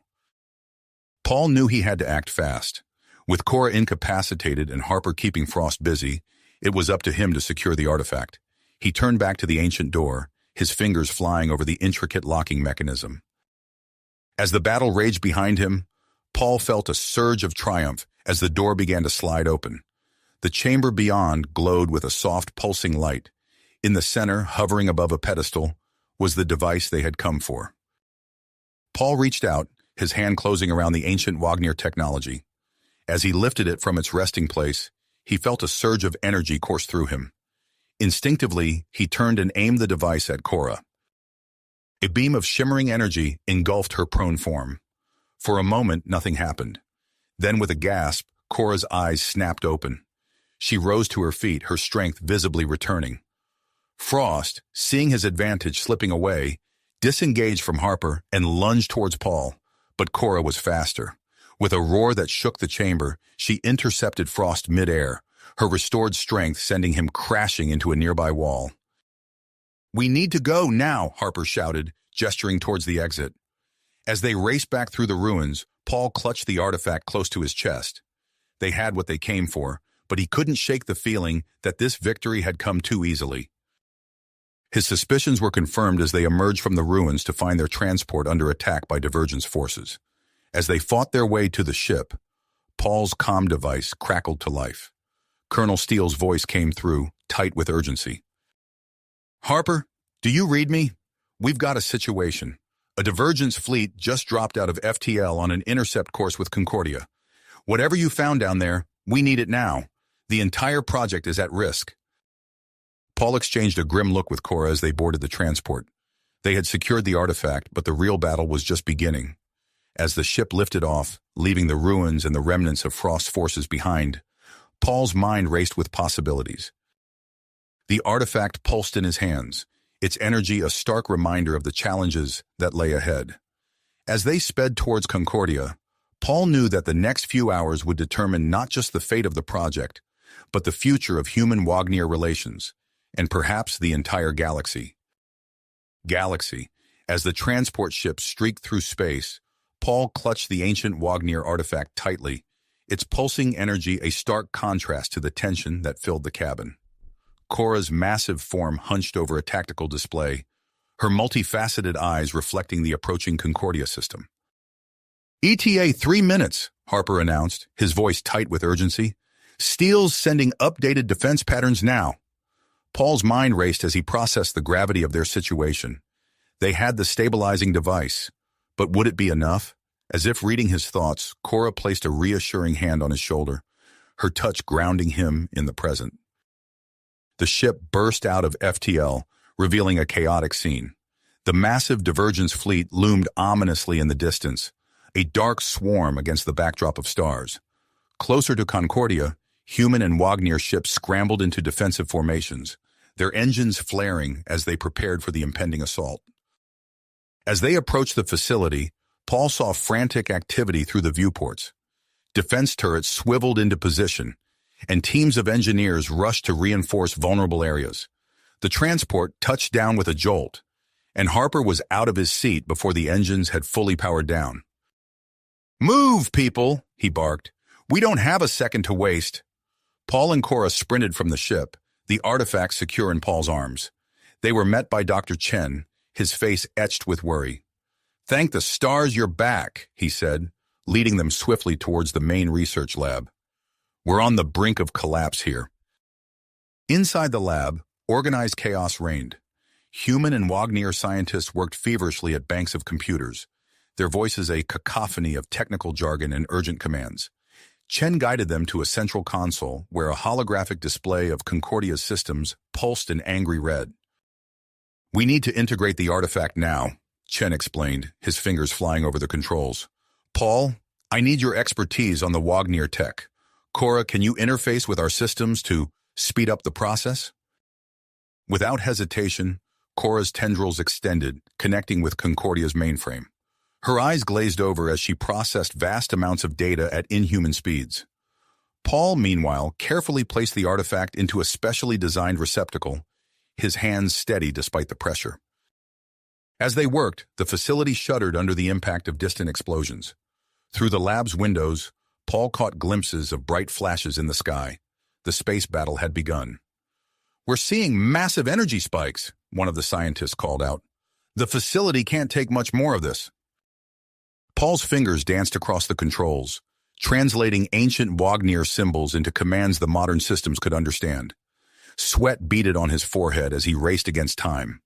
Paul knew he had to act fast. With Cora incapacitated and Harper keeping Frost busy, it was up to him to secure the artifact. He turned back to the ancient door, his fingers flying over the intricate locking mechanism. As the battle raged behind him, Paul felt a surge of triumph as the door began to slide open. The chamber beyond glowed with a soft, pulsing light. In the center, hovering above a pedestal, was the device they had come for. Paul reached out, his hand closing around the ancient Wagner technology. As he lifted it from its resting place, he felt a surge of energy course through him. Instinctively, he turned and aimed the device at Cora. A beam of shimmering energy engulfed her prone form. For a moment, nothing happened. Then, with a gasp, Cora's eyes snapped open. She rose to her feet, her strength visibly returning. Frost, seeing his advantage slipping away, disengaged from Harper and lunged towards Paul, but Cora was faster. With a roar that shook the chamber, she intercepted Frost mid-air, her restored strength sending him crashing into a nearby wall. "We need to go now," Harper shouted, gesturing towards the exit. As they raced back through the ruins, Paul clutched the artifact close to his chest. They had what they came for, but he couldn't shake the feeling that this victory had come too easily. His suspicions were confirmed as they emerged from the ruins to find their transport under attack by Divergence forces. As they fought their way to the ship, Paul's comm device crackled to life. Colonel Steele's voice came through, tight with urgency. "Harper, do you read me? We've got a situation. A Divergence fleet just dropped out of FTL on an intercept course with Concordia. Whatever you found down there, we need it now. The entire project is at risk." Paul exchanged a grim look with Cora as they boarded the transport. They had secured the artifact, but the real battle was just beginning. As the ship lifted off, leaving the ruins and the remnants of Frost's forces behind, Paul's mind raced with possibilities. The artifact pulsed in his hands, its energy a stark reminder of the challenges that lay ahead. As they sped towards Concordia, Paul knew that the next few hours would determine not just the fate of the project, but the future of human-Wagner relations, and perhaps the entire galaxy. As the transport ship streaked through space, Paul clutched the ancient Wagner artifact tightly, its pulsing energy a stark contrast to the tension that filled the cabin. Cora's massive form hunched over a tactical display, her multifaceted eyes reflecting the approaching Concordia system. "ETA 3 minutes, Harper announced, his voice tight with urgency. "Steele's sending updated defense patterns now." Paul's mind raced as he processed the gravity of their situation. They had the stabilizing device, but would it be enough? As if reading his thoughts, Cora placed a reassuring hand on his shoulder, her touch grounding him in the present. The ship burst out of FTL, revealing a chaotic scene. The massive Divergence fleet loomed ominously in the distance, a dark swarm against the backdrop of stars. Closer to Concordia, human and Wagner ships scrambled into defensive formations, their engines flaring as they prepared for the impending assault. As they approached the facility, Paul saw frantic activity through the viewports. Defense turrets swiveled into position, and teams of engineers rushed to reinforce vulnerable areas. The transport touched down with a jolt, and Harper was out of his seat before the engines had fully powered down. "Move, people!" he barked. "We don't have a second to waste." Paul and Cora sprinted from the ship, the artifact secure in Paul's arms. They were met by Dr. Chen, his face etched with worry. "Thank the stars you're back," he said, leading them swiftly towards the main research lab. "We're on the brink of collapse here." Inside the lab, organized chaos reigned. Human and Wagner scientists worked feverishly at banks of computers, their voices a cacophony of technical jargon and urgent commands. Chen guided them to a central console where a holographic display of Concordia's systems pulsed in angry red. "We need to integrate the artifact now," Chen explained, his fingers flying over the controls. "Paul, I need your expertise on the Wagner tech. Cora, can you interface with our systems to speed up the process?" Without hesitation, Cora's tendrils extended, connecting with Concordia's mainframe. Her eyes glazed over as she processed vast amounts of data at inhuman speeds. Paul, meanwhile, carefully placed the artifact into a specially designed receptacle, his hands steady despite the pressure. As they worked, the facility shuddered under the impact of distant explosions. Through the lab's windows, Paul caught glimpses of bright flashes in the sky. The space battle had begun. "We're seeing massive energy spikes," one of the scientists called out. "The facility can't take much more of this." Paul's fingers danced across the controls, translating ancient Wagner symbols into commands the modern systems could understand. Sweat beaded on his forehead as he raced against time.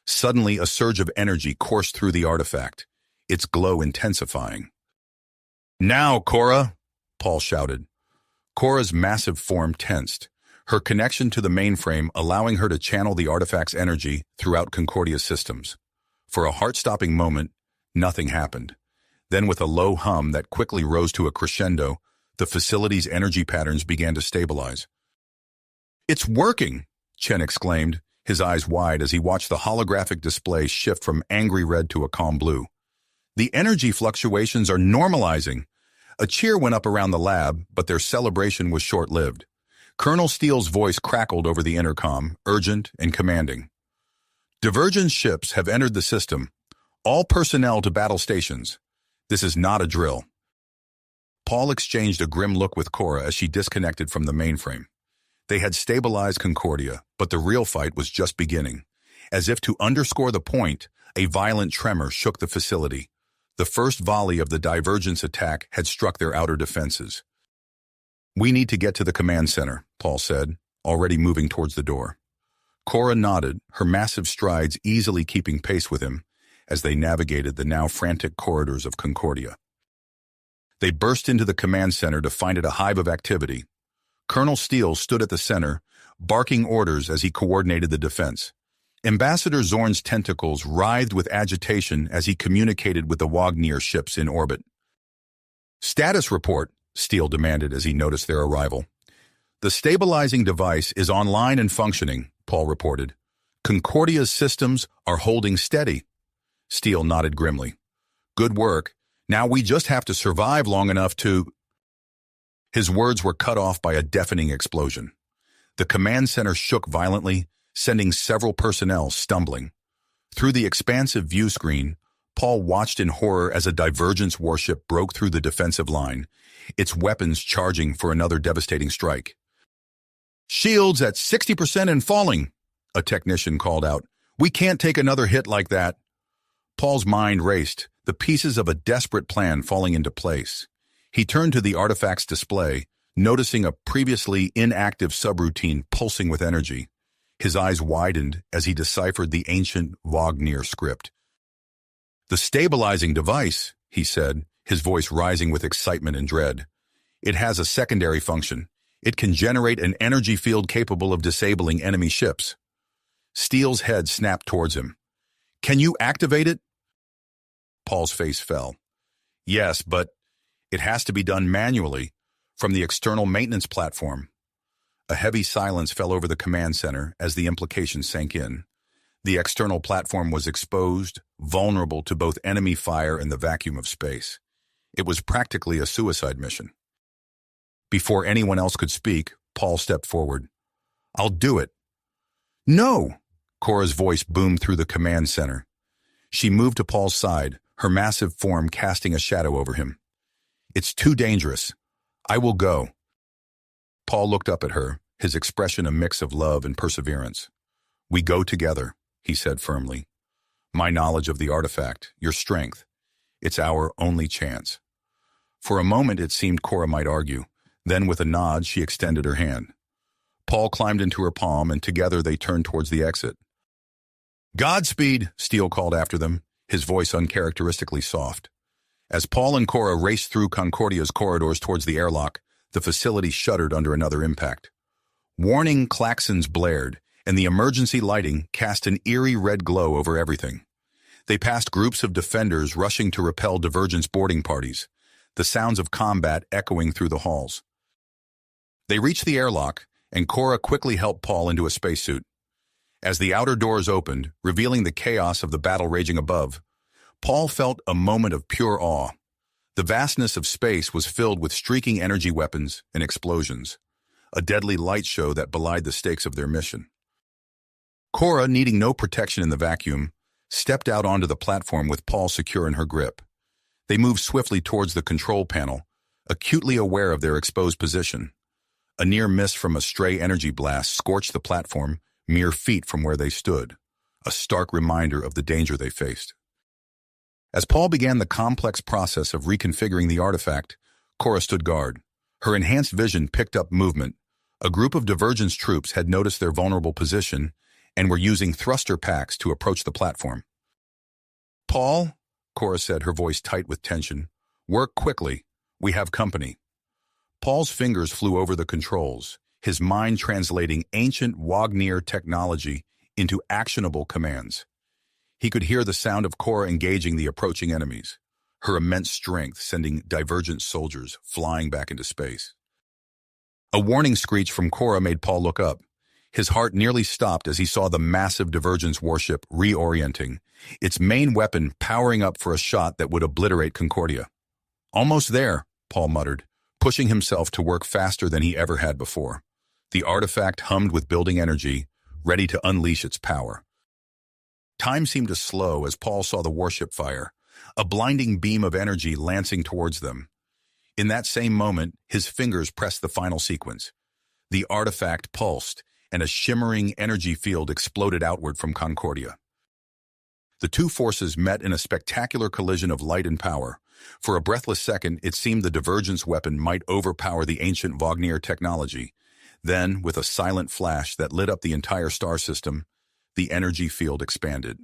Suddenly, a surge of energy coursed through the artifact, its glow intensifying. "Now, Cora!" Paul shouted. Cora's massive form tensed, her connection to the mainframe allowing her to channel the artifact's energy throughout Concordia's systems. For a heart-stopping moment, nothing happened. Then with a low hum that quickly rose to a crescendo, the facility's energy patterns began to stabilize. "It's working!" Chen exclaimed, his eyes wide as he watched the holographic display shift from angry red to a calm blue. "The energy fluctuations are normalizing." A cheer went up around the lab, but their celebration was short-lived. Colonel Steele's voice crackled over the intercom, urgent and commanding. "Divergence ships have entered the system. All personnel to battle stations. This is not a drill." Paul exchanged a grim look with Cora as she disconnected from the mainframe. They had stabilized Concordia, but the real fight was just beginning. As if to underscore the point, a violent tremor shook the facility. The first volley of the divergence attack had struck their outer defenses. "We need to get to the command center," Paul said, already moving towards the door. Cora nodded, her massive strides easily keeping pace with him as they navigated the now frantic corridors of Concordia. They burst into the command center to find it a hive of activity. Colonel Steele stood at the center, barking orders as he coordinated the defense. Ambassador Zorn's tentacles writhed with agitation as he communicated with the Wagner ships in orbit. "Status report," Steele demanded as he noticed their arrival. "The stabilizing device is online and functioning," Paul reported. "Concordia's systems are holding steady." Steele nodded grimly. "Good work. Now we just have to survive long enough to—" His words were cut off by a deafening explosion. The command center shook violently, sending several personnel stumbling. Through the expansive view screen, Paul watched in horror as a divergence warship broke through the defensive line, its weapons charging for another devastating strike. "Shields at 60% and falling," a technician called out. "We can't take another hit like that." Paul's mind raced, the pieces of a desperate plan falling into place. He turned to the artifact's display, noticing a previously inactive subroutine pulsing with energy. His eyes widened as he deciphered the ancient Wagner script. "The stabilizing device," he said, his voice rising with excitement and dread. "It has a secondary function. It can generate an energy field capable of disabling enemy ships." Steele's head snapped towards him. "Can you activate it?" Paul's face fell. "Yes, but it has to be done manually from the external maintenance platform." A heavy silence fell over the command center as the implication sank in. The external platform was exposed, vulnerable to both enemy fire and the vacuum of space. It was practically a suicide mission. Before anyone else could speak, Paul stepped forward. "I'll do it." "No!" Cora's voice boomed through the command center. She moved to Paul's side, her massive form casting a shadow over him. "It's too dangerous. I will go." Paul looked up at her, his expression a mix of love and perseverance. "We go together," he said firmly. "My knowledge of the artifact, your strength, it's our only chance." For a moment it seemed Cora might argue. Then with a nod she extended her hand. Paul climbed into her palm and together they turned towards the exit. "Godspeed," Steele called after them, his voice uncharacteristically soft. As Paul and Cora raced through Concordia's corridors towards the airlock, the facility shuddered under another impact. Warning klaxons blared, and the emergency lighting cast an eerie red glow over everything. They passed groups of defenders rushing to repel divergence boarding parties, the sounds of combat echoing through the halls. They reached the airlock, and Cora quickly helped Paul into a spacesuit. As the outer doors opened, revealing the chaos of the battle raging above, Paul felt a moment of pure awe. The vastness of space was filled with streaking energy weapons and explosions, a deadly light show that belied the stakes of their mission. Cora, needing no protection in the vacuum, stepped out onto the platform with Paul secure in her grip. They moved swiftly towards the control panel, acutely aware of their exposed position. A near miss from a stray energy blast scorched the platform mere feet from where they stood, a stark reminder of the danger they faced. As Paul began the complex process of reconfiguring the artifact, Cora stood guard. Her enhanced vision picked up movement. A group of divergence troops had noticed their vulnerable position and were using thruster packs to approach the platform. "Paul," Cora said, her voice tight with tension. "Work quickly. We have company." Paul's fingers flew over the controls, his mind translating ancient Wagner technology into actionable commands. He could hear the sound of Cora engaging the approaching enemies, her immense strength sending divergent soldiers flying back into space. A warning screech from Cora made Paul look up. His heart nearly stopped as he saw the massive Divergence warship reorienting, its main weapon powering up for a shot that would obliterate Concordia. "Almost there," Paul muttered, pushing himself to work faster than he ever had before. The artifact hummed with building energy, ready to unleash its power. Time seemed to slow as Paul saw the warship fire, a blinding beam of energy lancing towards them. In that same moment, his fingers pressed the final sequence. The artifact pulsed, and a shimmering energy field exploded outward from Concordia. The two forces met in a spectacular collision of light and power. For a breathless second, it seemed the Divergence weapon might overpower the ancient Wagner technology. Then, with a silent flash that lit up the entire star system, the energy field expanded.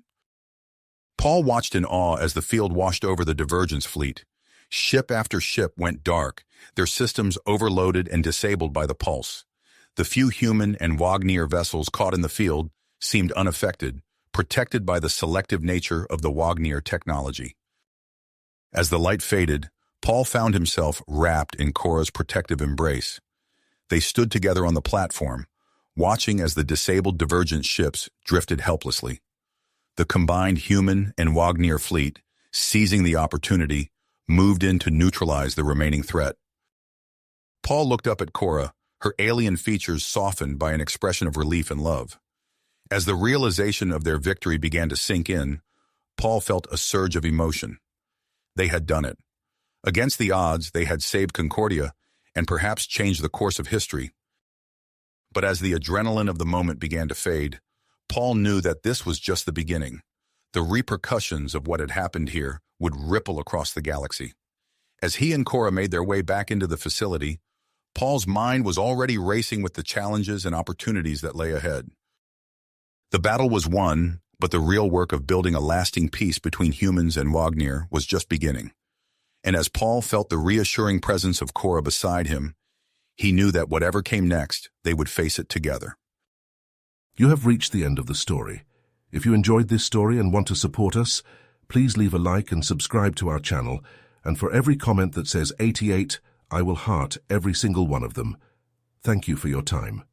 Paul watched in awe as the field washed over the Divergence fleet. Ship after ship went dark, their systems overloaded and disabled by the pulse. The few human and Wagner vessels caught in the field seemed unaffected, protected by the selective nature of the Wagner technology. As the light faded, Paul found himself wrapped in Cora's protective embrace. They stood together on the platform, watching as the disabled Divergent ships drifted helplessly. The combined human and Wagner fleet, seizing the opportunity, moved in to neutralize the remaining threat. Paul looked up at Cora, her alien features softened by an expression of relief and love. As the realization of their victory began to sink in, Paul felt a surge of emotion. They had done it. Against the odds, they had saved Concordia and perhaps changed the course of history. But as the adrenaline of the moment began to fade, Paul knew that this was just the beginning. The repercussions of what had happened here would ripple across the galaxy. As he and Cora made their way back into the facility, Paul's mind was already racing with the challenges and opportunities that lay ahead. The battle was won, but the real work of building a lasting peace between humans and Wagner was just beginning. And as Paul felt the reassuring presence of Cora beside him, he knew that whatever came next, they would face it together. You have reached the end of the story. If you enjoyed this story and want to support us, please leave a like and subscribe to our channel, and for every comment that says 88, I will heart every single one of them. Thank you for your time.